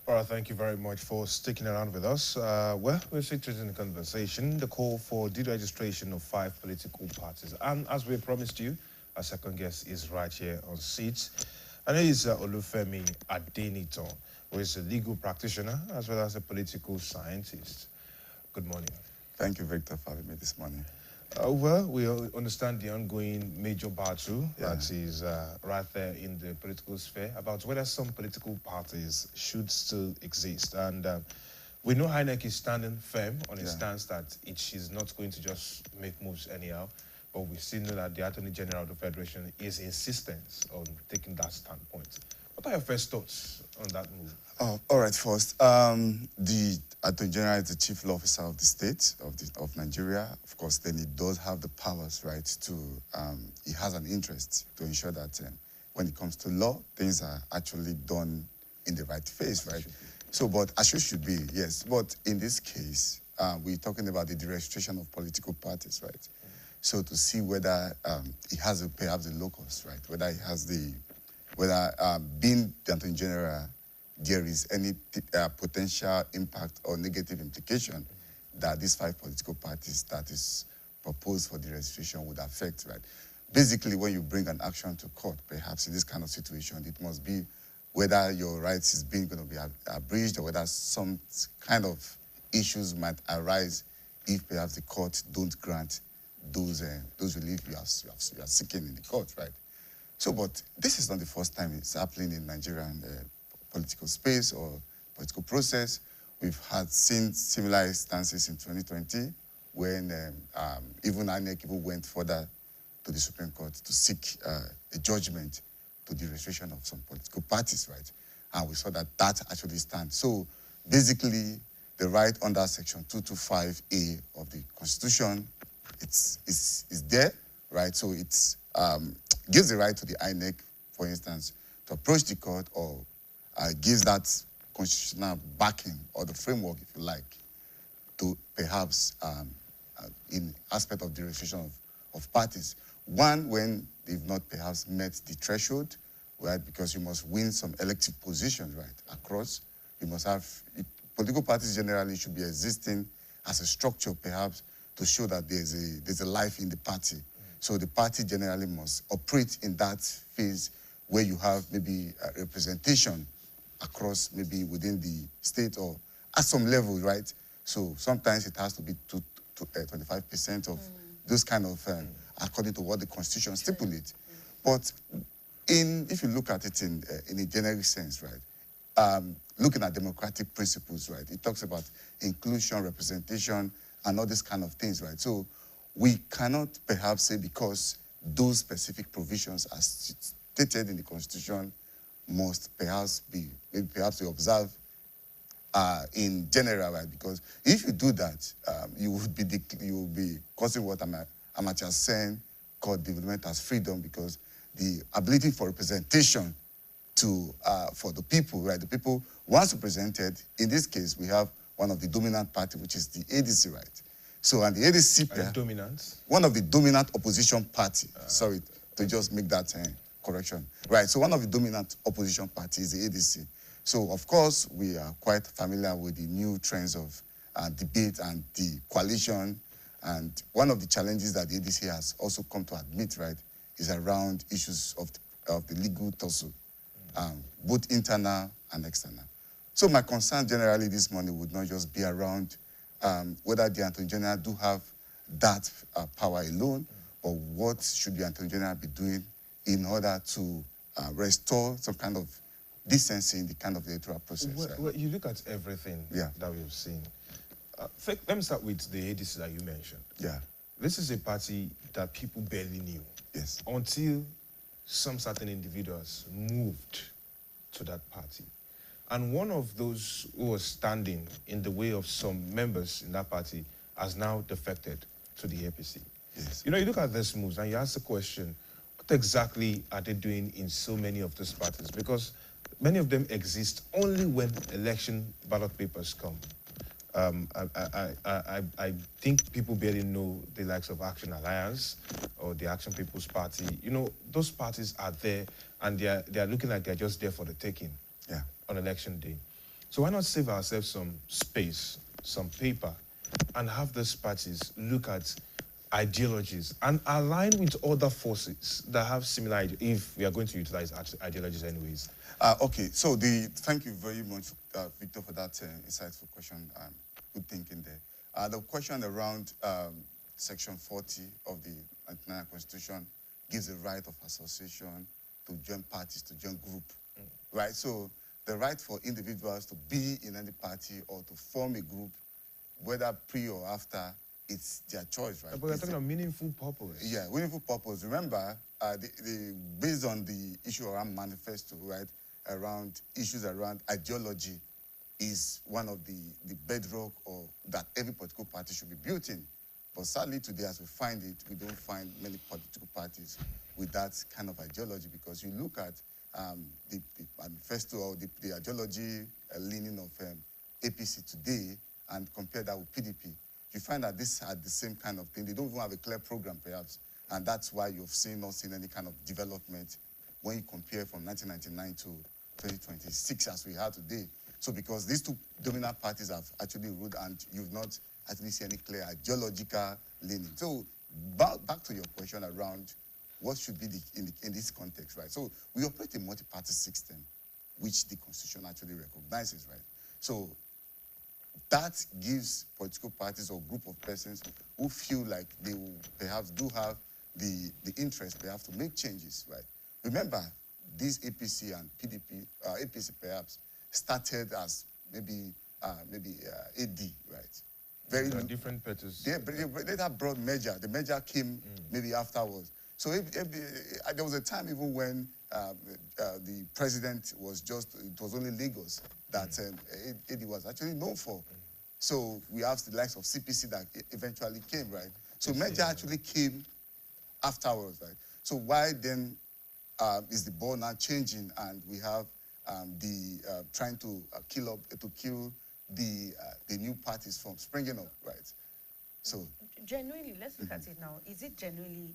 All right, thank you very much for sticking around with us. Well, we're situated in the conversation, the call for deregistration of 5 political parties. And as we promised you, our second guest is right here on seats. And it is Olufemi Adeniton, who is a legal practitioner as well as a political scientist. Good morning. Thank you, Victor, for having me this morning. Well, we understand the ongoing major battle that is right there in the political sphere about whether some political parties should still exist. And we know INEC is standing firm on its stance that she's not going to just make moves anyhow. But we still know that the Attorney General of the Federation is insistent on taking that standpoint. What are your first thoughts on that move? All right, first, the Attorney General is the chief law officer of the state of Nigeria. Of course, then he does have the powers, right, to, he has an interest to ensure that when it comes to law, things are actually done in the right phase, right? So, but as it should be, yes. But in this case, we're talking about the deregistration of political parties, right? So to see whether he has perhaps the locus, right? Whether he has the, whether being the Attorney General, there is any potential impact or negative implication that these 5 political parties that is proposed for the registration would affect, right? Basically, when you bring an action to court, perhaps in this kind of situation, it must be whether your rights is being going to be abridged or whether some kind of issues might arise if perhaps the court don't grant those relief you are seeking in the court, right? So, but this is not the first time it's happening in Nigerian political space or political process. We've seen similar instances in 2020 when even INEC went further to the Supreme Court to seek a judgment to the registration of some political parties, right? And we saw that actually stands. So basically, the right under Section 225A of the Constitution, is there, right? So it's gives the right to the INEC, for instance, to approach the court or gives that constitutional backing or the framework, if you like, to perhaps in aspect of the registration of parties. One, when they've not perhaps met the threshold, right? Because you must win some elective positions, right? Across, you must have political parties generally should be existing as a structure, perhaps, to show that there's a life in the party. So the party generally must operate in that phase where you have maybe a representation across maybe within the state or at some level, right? So sometimes it has to be 25% of those kind of, according to what the Constitution stipulates. But if you look at it in a generic sense, right, looking at democratic principles, right, it talks about inclusion, representation, and all these kind of things, right? So we cannot perhaps say because those specific provisions as stated in the Constitution must perhaps be observed in general, right? Because if you do that, you will be causing what amateurs saying called development as freedom, because the ability for representation for the people, right? The people once represented. In this case, we have one of the dominant party, which is the ADC, right? So, and the ADC, dominant? One of the dominant opposition party. Sorry to just make that correction, right? So, one of the dominant opposition parties is the ADC. So, of course, we are quite familiar with the new trends of debate and the coalition. And one of the challenges that the ADC has also come to admit, right, is around issues of the legal tussle, both internal and external. So my concern generally this morning would not just be around whether the Attorney General do have that power alone, but what should the Attorney General be doing in order to restore some kind of decency in the kind of electoral process. Well, you look at everything that we've seen. Let me start with the ADC that you mentioned. Yeah. This is a party that people barely knew. Yes. Until some certain individuals moved to that party. And one of those who was standing in the way of some members in that party has now defected to the APC. Yes. You know, you look at these moves and you ask the question, what exactly are they doing in so many of those parties? Because many of them exist only when election ballot papers come. I think people barely know the likes of Action Alliance or the Action People's Party. You know, those parties are there and they are looking like they're just there for the taking on election day. So why not save ourselves some space, some paper, and have these parties look at ideologies and align with other forces that have similar ideas, if we are going to utilize ideologies anyways. Okay, so thank you very much, Victor, for that insightful question. Good thinking there. The question around Section 40 of the 1999 Constitution gives the right of association to join parties, to join group, right? So the right for individuals to be in any party or to form a group, whether pre or after, it's their choice, right? But we're talking about meaningful purpose. Yeah, meaningful purpose. Remember, based on the issue around manifesto, right, around issues around ideology is one of the bedrock or that every political party should be built in. But sadly today, as we find it, we don't find many political parties with that kind of ideology, because you look at the manifesto or the ideology leaning of APC today and compare that with PDP, you find that these are the same kind of thing. They don't even have a clear program, perhaps, and that's why you've not seen any kind of development when you compare from 1999 to 2026 as we are today. So because these two dominant parties have actually ruled and you've not actually seen any clear ideological leaning. So back to your question around what should be in this context, right? So we operate a multi-party system, which the Constitution actually recognizes, right? So that gives political parties or group of persons who feel like they will perhaps do have the interest perhaps to make changes, right? Remember, this APC and PDP, APC perhaps, started as maybe AD, right? Very different parties. They later brought merger. The merger came maybe afterwards. So there was a time even when the president was it was only Lagos that AD was actually known for. So we have the likes of CPC that eventually came, right? So merger actually came afterwards, right? So why then is the ball now changing and we have trying to kill the new parties from springing up, right? So genuinely, let's look at it now. Is it genuinely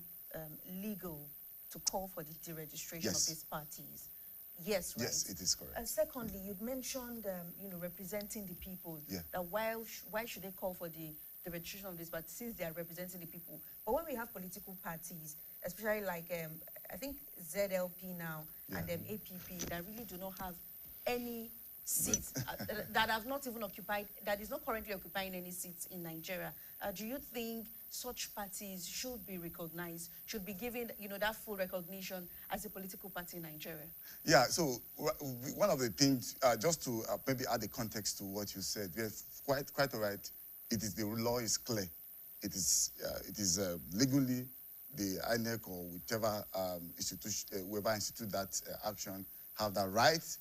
legal to call for the deregistration of these parties? Yes, right? Yes, it is correct. And secondly, you'd mentioned, representing the people. Yeah. That why should they call for the registration of this party since they are representing the people? But when we have political parties, especially like I think ZLP now and APP, that really do not have any seats that have not even occupied, that is not currently occupying any seats in Nigeria. Do you think such parties should be recognized, should be given, that full recognition as a political party in Nigeria? Yeah, so one of the things, just to maybe add a context to what you said, yes, quite all right. It is, the law is clear. It is legally the INEC or whichever institution, whoever institute that action, have the right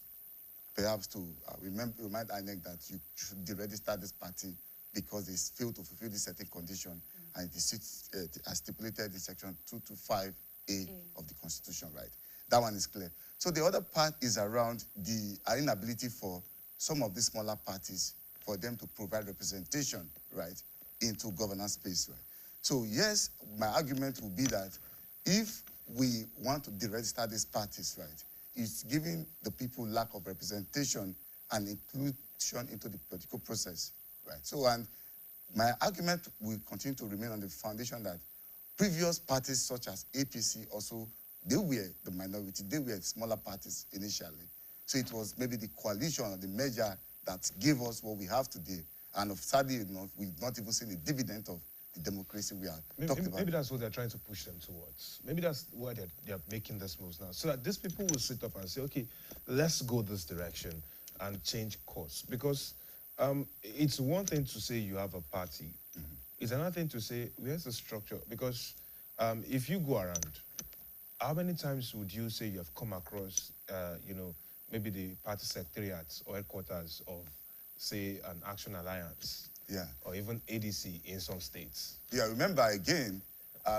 perhaps to remind INEC that you should deregister this party because they failed to fulfill this certain condition, and it is as stipulated in section 225A of the Constitution, right? That one is clear. So the other part is around the inability for some of these smaller parties for them to provide representation, right, into governance space, right? So yes, my argument would be that if we want to deregister these parties, right, it's giving the people lack of representation and inclusion into the political process, right? So, and my argument will continue to remain on the foundation that previous parties such as APC also, they were the minority, they were smaller parties initially. So it was maybe the coalition or the merger that gave us what we have today. And sadly enough, we've not even seen the dividend of the democracy we are talking about. Maybe that's what they're trying to push them towards. Maybe that's why they're making this moves now. So that these people will sit up and say, okay, let's go this direction and change course. Because it's one thing to say you have a party. It's another thing to say, where's the structure? Because if you go around, how many times would you say you have come across, maybe the party secretariats or headquarters of, say, an Action Alliance? Yeah. Or even ADC in some states. Yeah, remember again,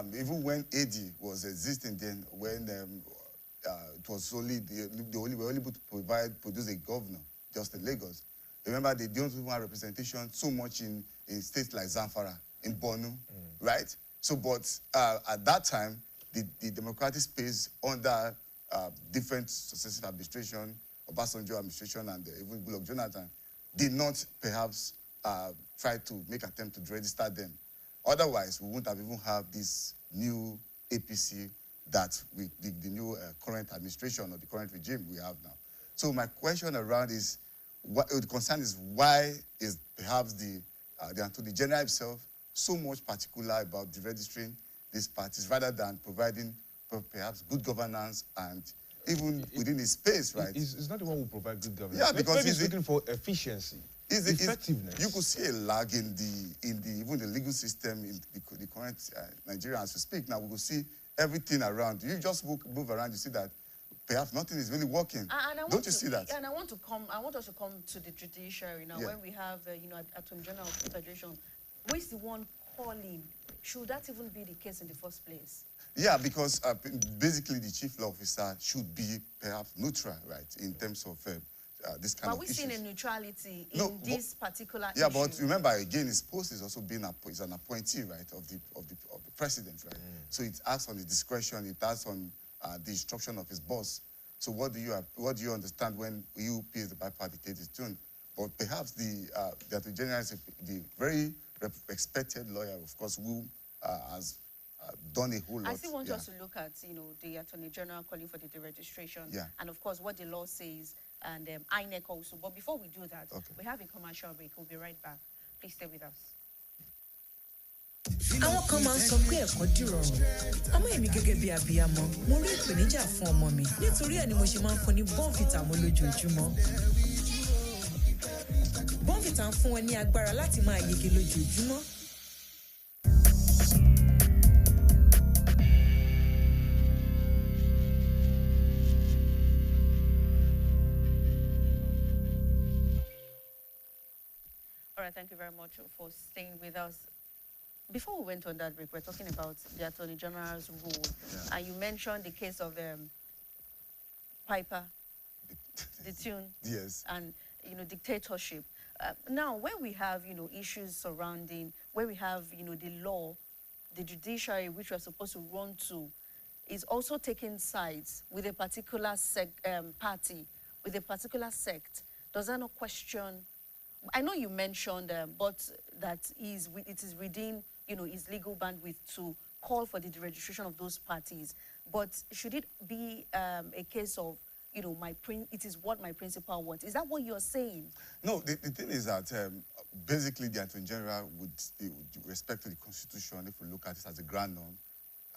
even when AD was existing then, when it was only we were able to produce a governor just in Lagos. Remember, they don't even have representation so much in states like Zamfara, in Borno, right? So, but at that time, the democratic space under different successive administration, Obasanjo administration and even Goodluck Jonathan, did not perhaps try to make attempt to register them. Otherwise, we wouldn't have even have this new APC that the new current administration or the current regime we have now. So my question around is, the concern is why is perhaps the Attorney General himself so much particular about deregistering these parties rather than providing perhaps good governance and even within his space, right? It's not the one who provide good governance. Yeah, because he's looking for efficiency. Effectiveness. You could see a lag in even the legal system in the current Nigeria as we speak. Now we could see everything around. You just move around, you see that perhaps nothing is really working. Don't you see that? And I want us to come to the judiciary now. When we have Attorney General of the Federation, who is the one calling? Should that even be the case in the first place? Yeah, because basically the chief law officer should be perhaps neutral, right, in terms of this kind of issues. But we've seen a neutrality in this particular issue. Yeah, but remember again, his post is also being is an appointee, right, of the president, right? So it acts on his discretion, it acts on the instruction of his boss. So what do you understand when you pays the bipartite tune? But perhaps the Attorney General is the very expected lawyer, of course, who has done a whole lot. I still want us to look at, the Attorney General calling for the deregistration. Yeah. And of course, what the law says and INEC also. But before we do that, we have a commercial break. We'll be right back. Please stay with us. Àwọn kan máa ń sọ pé ẹ̀kọ́ dìrọ̀rùn àmọ́ èmi gẹ́gẹ́ bí abiyamọ mo rí ìpèníjà fún ọmọ mi nítorí ẹ̀ ni mo ṣe máa ń fún ní Bonvita mu lójoojúmọ́. Bonvita ń fún wọn ní agbára láti máa yege lójoojúmọ́. All right, thank you very much for staying with us. Before we went on that break, we're talking about the Attorney General's role. And you mentioned the case of Piper, the tune, yes, and, dictatorship. Now, where we have, issues surrounding, where we have, the law, the judiciary, which we're supposed to run to, is also taking sides with a particular party, with a particular sect. Does that not question? I know you mentioned, but that it is within, his legal bandwidth to call for the deregistration of those parties. But should it be a case of, it is what my principal wants? Is that what you're saying? No, the thing is that basically the Attorney General would, with respect to the Constitution, if we look at it as a grand norm,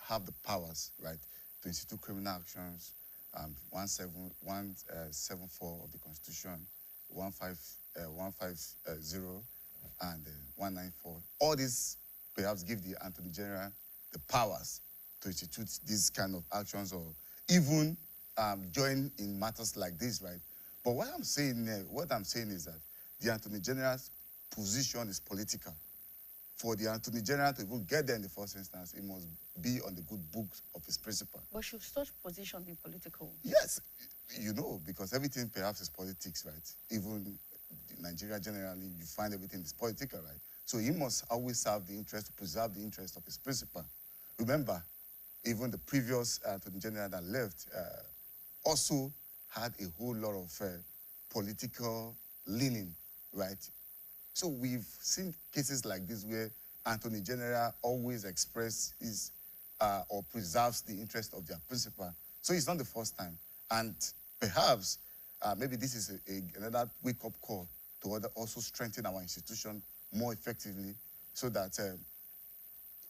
have the powers, right, to institute criminal actions, 174 of the Constitution, 150 and 194. All these perhaps give the Attorney General the powers to institute these kind of actions or even join in matters like this, right? But what I'm saying is that the Attorney General's position is political. For the Attorney General to even get there in the first instance, it must be on the good books of his principal. But should such position be political? Yes, because everything perhaps is politics, right? Even Nigeria generally, you find everything is political, right? So he must always serve the interest, to preserve the interest of his principal. Remember, even the previous Attorney General that left also had a whole lot of political leaning, right? So we've seen cases like this where Attorney General always expresses or preserves the interest of their principal. So it's not the first time. And perhaps maybe this is another wake-up call to also strengthen our institution more effectively so that,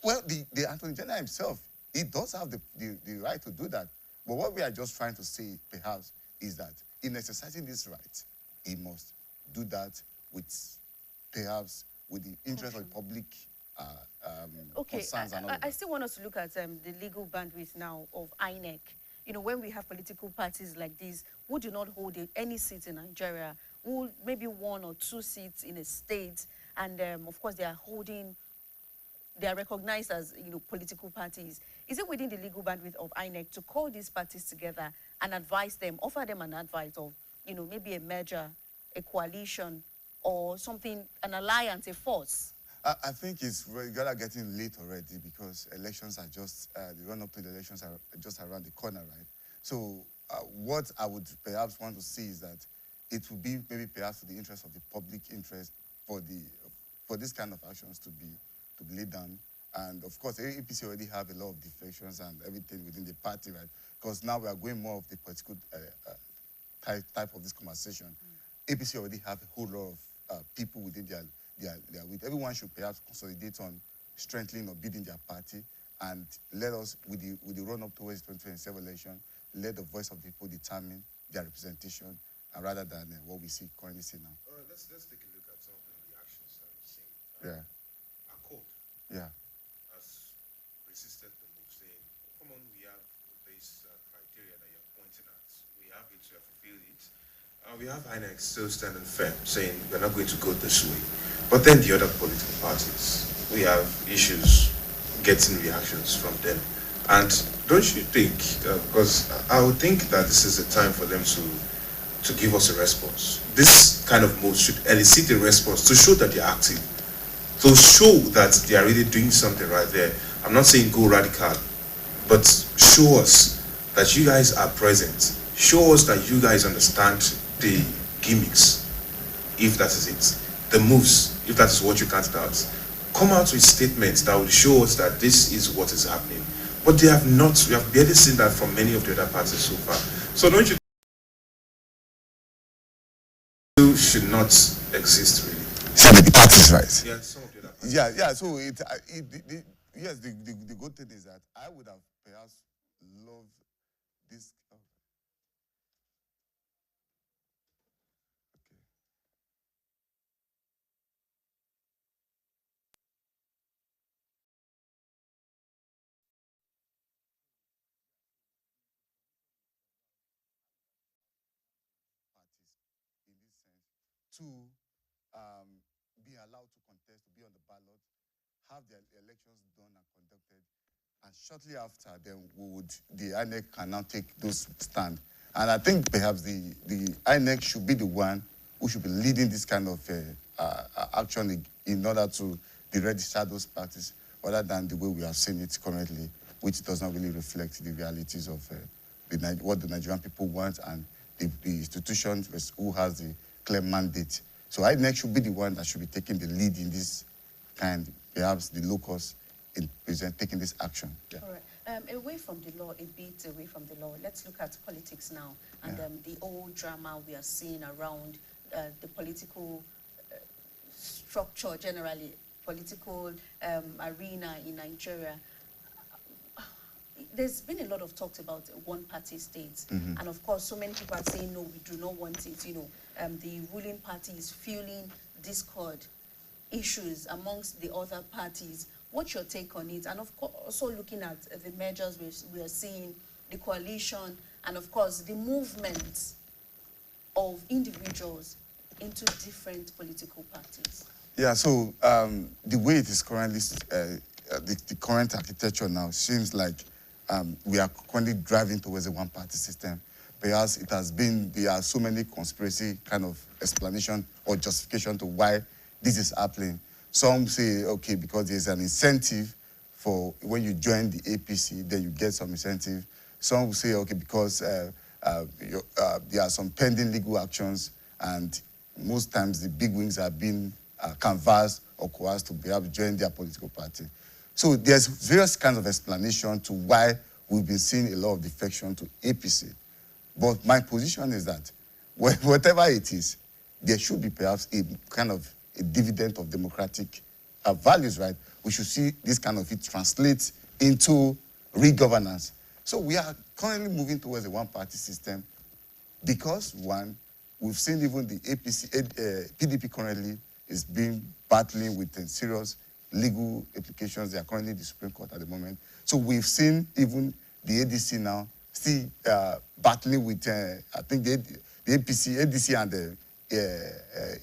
the Attorney General himself, he does have the right to do that. But what we are just trying to say, perhaps, is that in exercising this right, he must do that with, perhaps, with the interest of the public concerns and all I still want us to look at the legal bandwidth now of INEC. When we have political parties like this who do not hold any seats in Nigeria, who maybe 1 or 2 seats in a state, and of course they are recognized as political parties. Is it within the legal bandwidth of INEC to call these parties together and advise them, offer them an advice of maybe a merger, a coalition, or something, an alliance, a force? I think it's rather getting late already because elections are just, the run-up to the elections are just around the corner, right? So what I would perhaps want to see is that it would be maybe perhaps for the interest of the public interest for this kind of actions to be laid down. And of course, APC already have a lot of defections and everything within the party, right? Because now we are going more of the political type of this conversation. APC already have a whole lot of people within their with. Everyone should perhaps consolidate on strengthening or building their party, and let us, with the run-up towards the 2027 election, let the voice of the people determine their representation, and rather than what we currently see now. All right, let's take a look at some of the actions that we've seen. Yeah. Accord. Yeah. Has resisted the move, saying, come on, we have this criteria that you're pointing at. We have it, we have fulfilled it. We have INEC still standing firm, saying we're not going to go this way. But then the other political parties, we have issues getting reactions from them. And don't you think, because I would think that this is a time for them to give us a response. This kind of move should elicit a response to show that they're active, to show that they are really doing something right there. I'm not saying go radical, but show us that you guys are present. Show us that you guys understand the gimmicks, if that is it. The moves, if that is what you can't doubt. Come out with statements that will show us that this is what is happening. But they have not, we have barely seen that from many of the other parties so far. So don't you should not exist, really. So the parties, right? Yeah, some of the other parties. Yeah. So yes, the good thing is that I would have perhaps loved this. To be allowed to contest, to be on the ballot, have their elections done and conducted, and shortly after, then the INEC can now take those stand. And I think perhaps the INEC should be the one who should be leading this kind of action in order to deregister those parties, rather than the way we have seen it currently, which does not really reflect the realities of what the Nigerian people want and the institution who has the clear mandate. So INEC should be the one that should be taking the lead in this kind, perhaps the locals in taking this action. Yeah. All right. Away from the law, a bit away from the law, let's look at politics now and the old drama we are seeing around the political structure generally, political arena in Nigeria. There's been a lot of talk about one-party states, and of course, so many people are saying, no, we do not want it. You know, the ruling party is fueling discord issues amongst the other parties. What's your take on it? And of course, also looking at the measures we are seeing, the coalition, and of course, the movement of individuals into different political parties. Yeah, so the way it is currently, the current architecture now seems like we are currently driving towards a one-party system. Because it has been, there are so many conspiracy kind of explanation or justification to why this is happening. Some say, okay, because there's an incentive for when you join the APC, then you get some incentive. Some will say, okay, because there are some pending legal actions, and most times the big wings have been canvassed or coerced to be able to join their political party. So there's various kinds of explanation to why we've been seeing a lot of defection to APC. But my position is that whatever it is, there should be perhaps a kind of a dividend of democratic values, right? We should see this kind of it translate into real governance. So we are currently moving towards a one-party system because, one, we've seen even the APC, PDP currently is battling with serious legal implications. They are currently in the Supreme Court at the moment. So we've seen even the ADC now still battling with, I think the ADC and the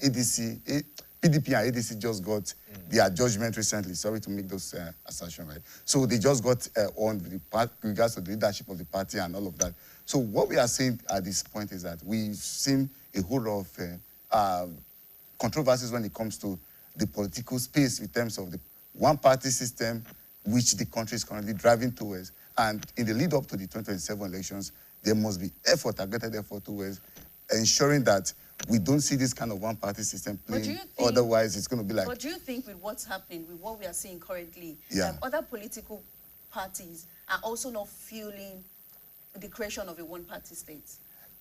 ADC, PDP and ADC just got their judgment recently. Sorry to make those assertions, right? So they just got on with regards to the leadership of the party and all of that. So what we are saying at this point is that we've seen a whole lot of controversies when it comes to the political space in terms of the one-party system which the country is currently driving towards. And in the lead up to the 2027 elections, there must be targeted effort towards ensuring that we don't see this kind of one-party system playing. Otherwise, it's going to be like... But do you think with what's happening, with what we are seeing currently, other political parties are also not fueling the creation of a one-party state?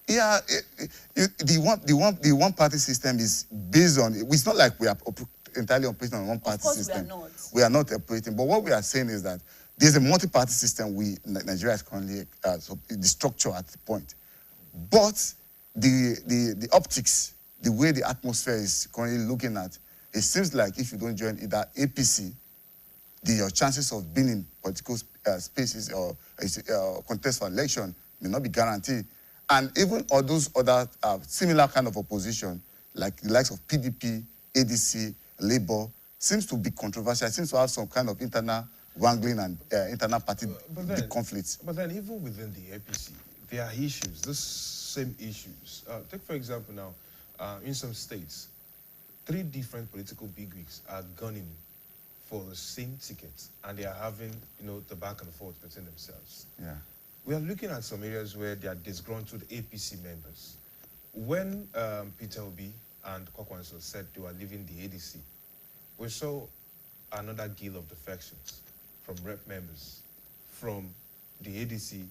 Yeah, the one-party system is based on... It's not like we are entirely operating on a one-party system. Of course we are not. We are not operating. But what we are saying is that there's a multi-party system Nigeria is currently, the structure at the point. But the optics, the way the atmosphere is currently looking at, it seems like if you don't join either APC, your chances of being in political spaces or contest for election may not be guaranteed. And even all those other similar kind of opposition, like the likes of PDP, ADC, Labour, seems to be controversial, seems to have some kind of internal wrangling and internal party conflicts. But then even within the APC, there are issues, those same issues. Take for example now, in some states, 3 different political bigwigs are gunning for the same ticket, and they are having, the back and forth between themselves. Yeah. We are looking at some areas where they are disgruntled APC members. When Peter Obi and Kwakwanso said they were leaving the ADC, we saw another gale of defections from rep members from the ADC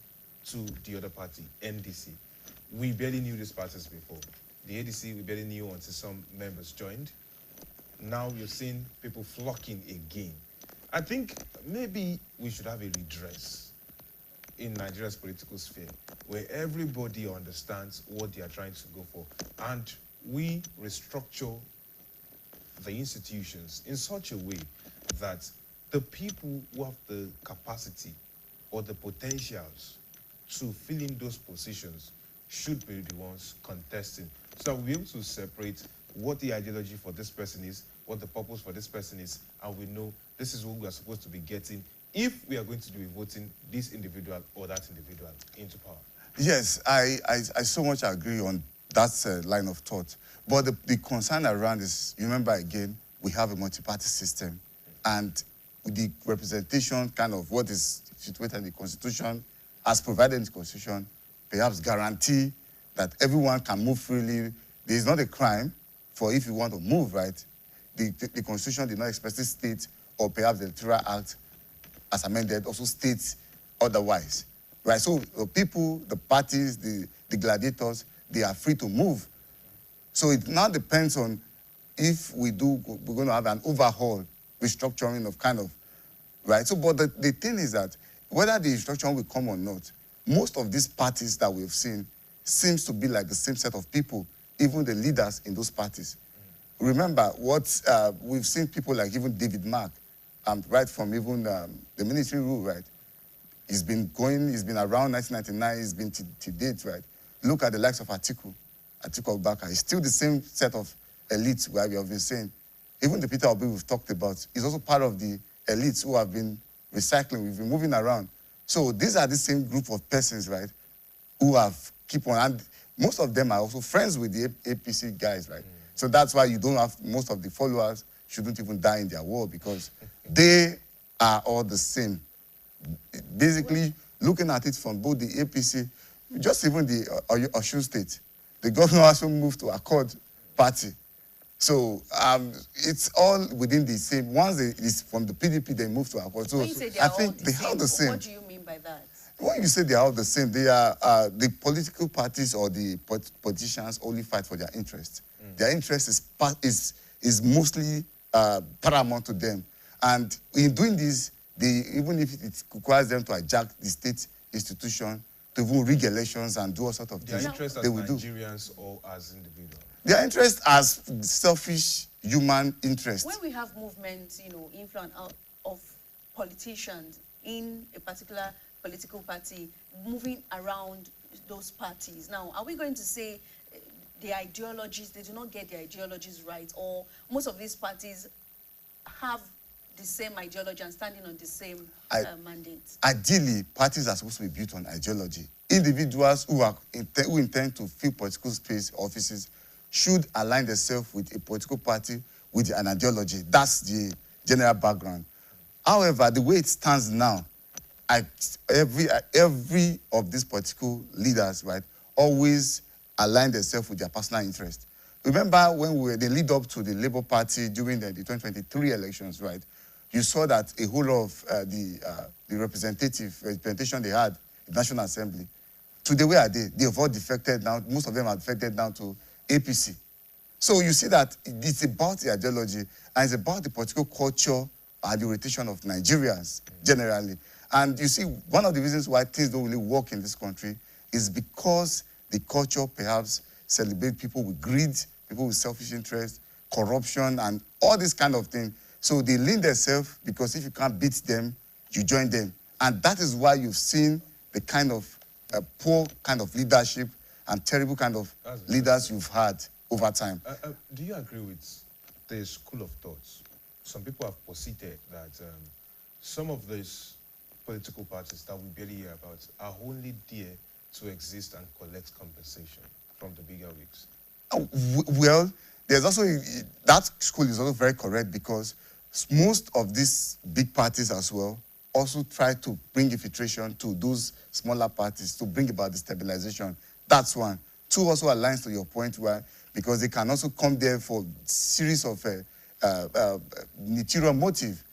to the other party, NDC. We barely knew these parties before. The ADC, we barely knew until some members joined. Now you're seeing people flocking again. I think maybe we should have a redress in Nigeria's political sphere where everybody understands what they are trying to go for. And we restructure the institutions in such a way that the people who have the capacity or the potentials to fill in those positions should be the ones contesting. So we'll be able to separate what the ideology for this person is, what the purpose for this person is, and we know this is what we are supposed to be getting if we are going to be voting this individual or that individual into power. Yes, I so much agree on that line of thought. But the concern around is, you remember again, we have a multi-party system, and the representation kind of what is situated in the Constitution, as provided in the Constitution, perhaps guarantee that everyone can move freely. There is not a crime for if you want to move, right? The Constitution did not expressly state, or perhaps the Electoral Act, as amended, also states otherwise, right? So the people, the parties, the gladiators, they are free to move. So it now depends on if we're going to have an overhaul, restructuring of kind of, right? So, but the thing is that whether the restructuring will come or not, most of these parties that we've seen seems to be like the same set of people, even the leaders in those parties. Remember what we've seen people like even David Mark, right from even the military rule, right? He's been around 1999, he's been to date, right? Look at the likes of Atiku Abubakar. It's still the same set of elites where we have been saying. Even the Peter Obi we've talked about is also part of the elites who have been recycling, we've been moving around. So these are the same group of persons, right, who have keep on, and most of them are also friends with the APC guys, right? So that's why you don't have, most of the followers shouldn't even die in their war, because they are all the same. Basically, looking at it from both the APC, just even the Osun State, the governor also moved to Accord Party. So it's all within the same. Once it's from the PDP, they move to Accord. So I think they are the same. What do you mean by that? When you say they are all the same, they are the political parties or the politicians only fight for their interest. Their interest is mostly paramount to them. And in doing this, even if it requires them to hijack the state institution, to even rig elections and do all sorts of things, their interest as Nigerians or as individuals? Their interest as selfish human interest. When we have movements, influence of politicians in a particular political party moving around those parties, now, are we going to say the ideologies, they do not get their ideologies right, or most of these parties have the same ideology and standing on the same mandate? Ideally, parties are supposed to be built on ideology. Individuals who intend to fill political space offices should align themselves with a political party with an ideology. That's the general background. However, the way it stands now, every of these political leaders, right, always align themselves with their personal interest. Remember when they lead up to the Labour Party during the 2023 elections, right? You saw that a whole lot of the representation they had in the National Assembly, today where are they? They have all defected now. Most of them are defected down to APC. So you see that it's about the ideology and it's about the political culture and the orientation of Nigerians generally. And you see, one of the reasons why things don't really work in this country is because the culture perhaps celebrates people with greed, people with selfish interest, corruption, and all this kind of thing. So they lean themselves because if you can't beat them, you join them. And that is why you've seen the kind of poor kind of leadership and terrible kind of leaders you've had over time. Do you agree with the school of thoughts? Some people have posited that some of these political parties that we barely hear about are only there to exist and collect compensation from the bigger wigs. Well, there's also, that school is also very correct, because most of these big parties as well also try to bring infiltration to those smaller parties to bring about the stabilization. That's one. Two, also aligns to your point, where because they can also come there for a series of material motive.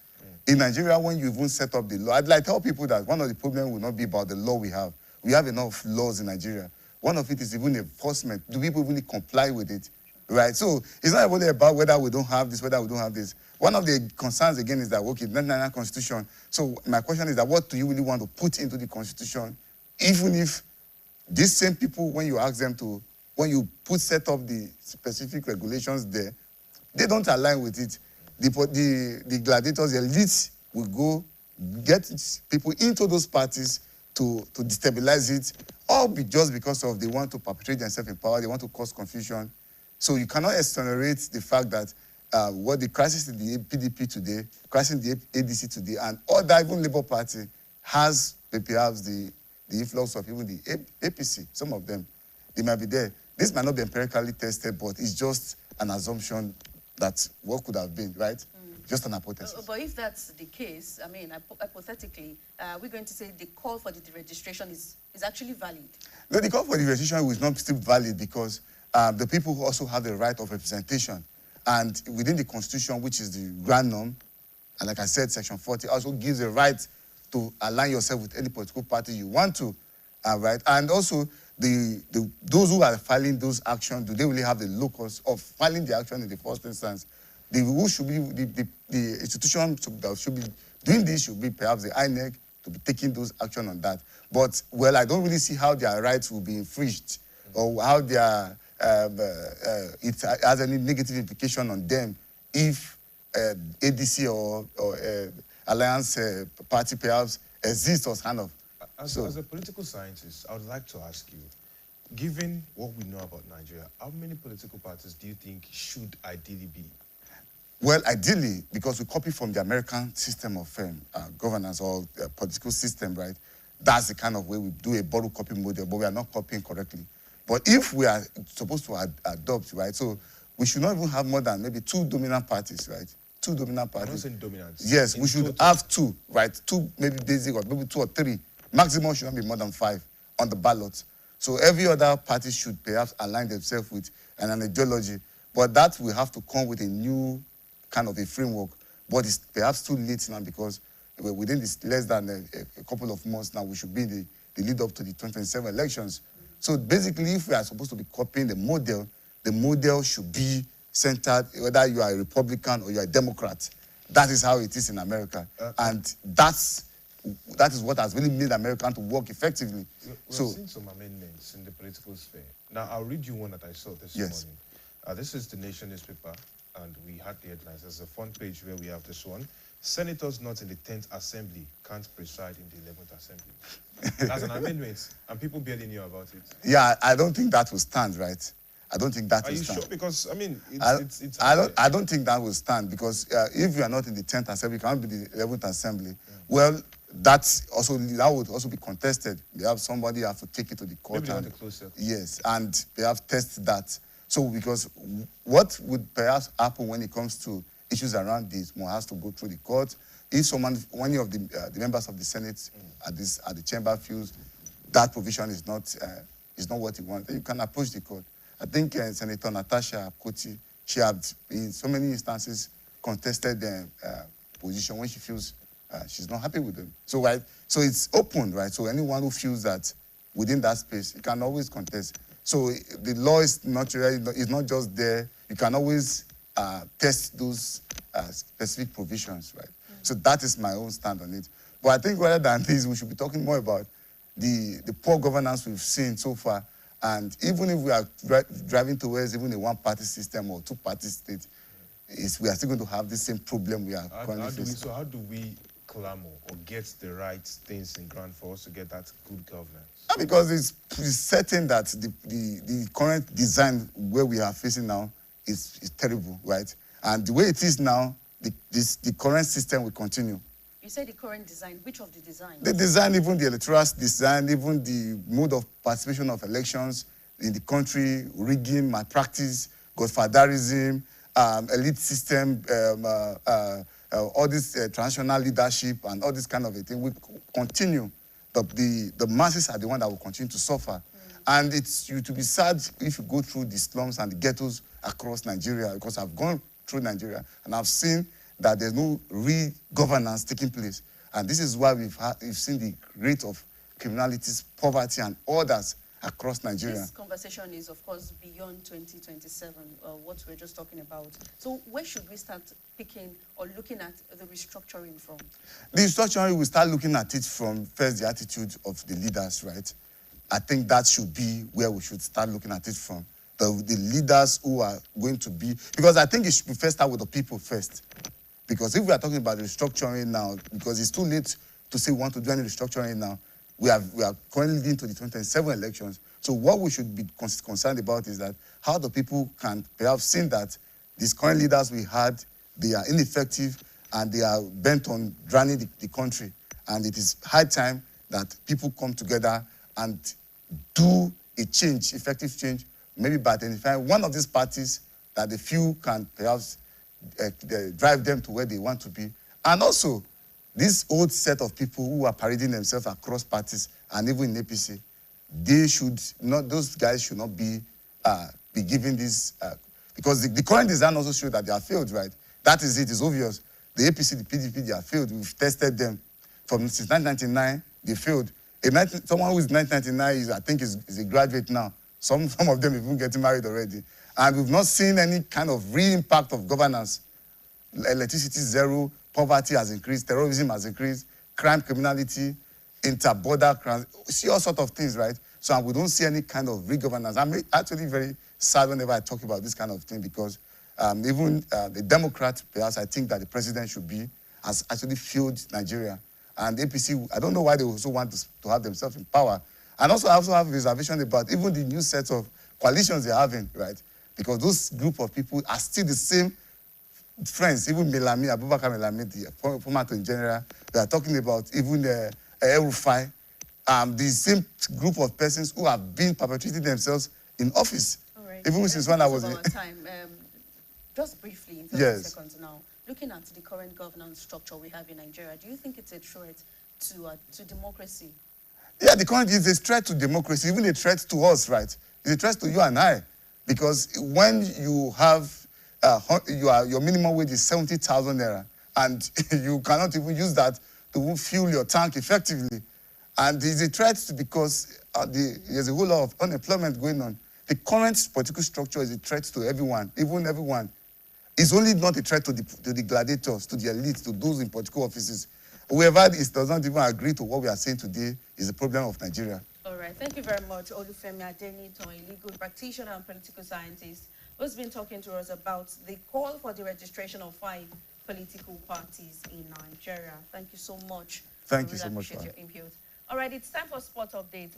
In Nigeria, when you even set up the law, I'd like to tell people that one of the problems will not be about the law we have. We have enough laws in Nigeria. one of it is even enforcement. Do people really comply with it? Right? So it's not only about whether we don't have this, whether we don't have this. One of the concerns, again, is that, okay, 1999 Constitution. So my question is that what do you really want to put into the Constitution, even if these same people, when you ask them to, when you set up the specific regulations there, they don't align with it. The gladiators, the elites will go get people into those parties to destabilize it, all just because of they want to perpetuate themselves in power, they want to cause confusion. So you cannot exonerate the fact that what the crisis in the PDP today, crisis in the ADC today, and other, even Labour Party, has perhaps the influx of even the APC, some of them, they might be there. This might not be empirically tested, but it's just an assumption that what could have been, right? Just an hypothesis. But if that's the case, I mean, hypothetically, we're going to say the call for the deregistration is actually valid. No, the call for deregistration is not still valid because the people who also have the right of representation. And within the Constitution, which is the grand norm, and like I said, Section 40 also gives a right to align yourself with any political party you want to, right? And also, those who are filing those actions, do they really have the locus of filing the action in the first instance? The institution that should be doing this should be perhaps the INEC to be taking those action on that. But, well, I don't really see how their rights will be infringed or how their it has any negative implication on them if ADC or Alliance party perhaps exists or kind of. As a political scientist, I would like to ask you, given what we know about Nigeria, how many political parties do you think should ideally be? Well, ideally, because we copy from the American system of governance or political system, right? That's the kind of way we do a borrow copy model, but we are not copying correctly. But if we are supposed to adopt, right, so we should not even have more than maybe 2 dominant parties, right? 2 dominant parties. I'm not saying dominance. Yes, we should have 2, right? 2 maybe basic or maybe 2 or 3. Maximum should not be more than 5 on the ballot. So every other party should perhaps align themselves with an ideology. But that will have to come with a new kind of a framework. But it's perhaps too late now because within this less than a couple of months now, we should be in the lead up to the 2027 elections. So basically, if we are supposed to be copying the model should be centered, whether you are a Republican or you are a Democrat. That is how it is in America. And that is what has really made America to work effectively. We've seen some amendments in the political sphere. Now, I'll read you one that I saw this morning. This is the Nation newspaper, and we had the headlines. There's a front page where we have this one. Senators not in the 10th Assembly can't preside in the 11th Assembly. That's an amendment, and people barely knew about it. Yeah, I don't think that will stand, right? I don't think that will stand. Are you sure? Because, I mean, I don't think that will stand because if you are not in the 10th Assembly, you cannot be the 11th Assembly. Well, that would also be contested. They have somebody have to take it to the court. Maybe not closer. Yes, and they have tested that. So because what would perhaps happen when it comes to issues around this, more has to go through the court. If one of the members of the Senate at the chamber feels that provision is not what he wants, then you can approach the court. I think Senator Natasha Koti, she has in so many instances contested the position when she feels she's not happy with them. So it's open, right? So anyone who feels that within that space, you can always contest. So the law is not just there. You can always test those specific provisions, right? So that is my own stand on it. But I think rather than this, we should be talking more about the poor governance we've seen so far. And even if we are driving towards even a one-party system or two-party state, we are still going to have the same problem we are currently facing. So how do we clamor or get the right things in ground for us to get that good governance? Because it's certain that the current design where we are facing now is terrible, right? And the way it is now, the current system will continue. You said the current design. Which of the designs? The design, even the electoral design, even the mode of participation of elections in the country, rigging, malpractice, godfatherism, elite system, all this transnational leadership and all this kind of a thing will continue. The masses are the ones that will continue to suffer. And it's to be sad if you go through the slums and the ghettos across Nigeria, because I've gone through Nigeria and I've seen that there's no real governance taking place. And this is why we've seen the rate of criminality, poverty, and others across Nigeria. This conversation is, of course, beyond 2027, what we're just talking about. So where should we start picking or looking at the restructuring from? The restructuring, we start looking at it from first the attitude of the leaders, right? I think that should be where we should start looking at it from. The leaders who are going to be, because I think it should first start with the people first. Because if we are talking about restructuring now, because it's too late to say we want to do any restructuring now, we are currently leading to the 2027 elections. So what we should be concerned about is that how the people can perhaps see that these current leaders we had, they are ineffective and they are bent on drowning the country. And it is high time that people come together and do a change, effective change, maybe by identifying one of these parties that the few can perhaps drive them to where they want to be. And also, this old set of people who are parading themselves across parties and even in APC, they should not, those guys should not be given this, because the current design also shows that they are failed, right? That is it, it's obvious. The APC, the PDP, they are failed. We've tested them. Since 1999, they failed. Someone who is 1999 I think is a graduate now. Some of them even getting married already. And we've not seen any kind of real impact of governance. Electricity zero, poverty has increased, terrorism has increased, crime, criminality, inter-border crimes, see all sorts of things, right? So we don't see any kind of real governance. I'm actually very sad whenever I talk about this kind of thing because even the Democrats, perhaps I think that the president should be, has actually failed Nigeria. And APC, I don't know why they also want to have themselves in power. And also, I also have a reservation about even the new set of coalitions they're having, right? Because those group of people are still the same friends, even Melami, Abubakar Melami, the former Attorney General, they are talking about even El-Rufai, the same group of persons who have been perpetuating themselves in office. All right. Even since when I was in... Just briefly, in 30 seconds now, looking at the current governance structure we have in Nigeria, do you think it's a threat to democracy? Yeah, the current is a threat to democracy, even a threat to us, right? It's a threat to you and I. Because when you have, your minimum wage is 70,000 naira, and you cannot even use that to fuel your tank effectively. And it's a threat because there's a whole lot of unemployment going on. The current political structure is a threat to everyone, even everyone. It's only not a threat to the gladiators, to the elites, to those in political offices. Whoever does not even agree to what we are saying today is the problem of Nigeria. All right, thank you very much, Olufemi Adeniyi, a legal practitioner and political scientist, who's been talking to us about the call for the registration of 5 political parties in Nigeria. Thank you so much. Thank you so much. Appreciate your input. All right, it's time for Sport Update.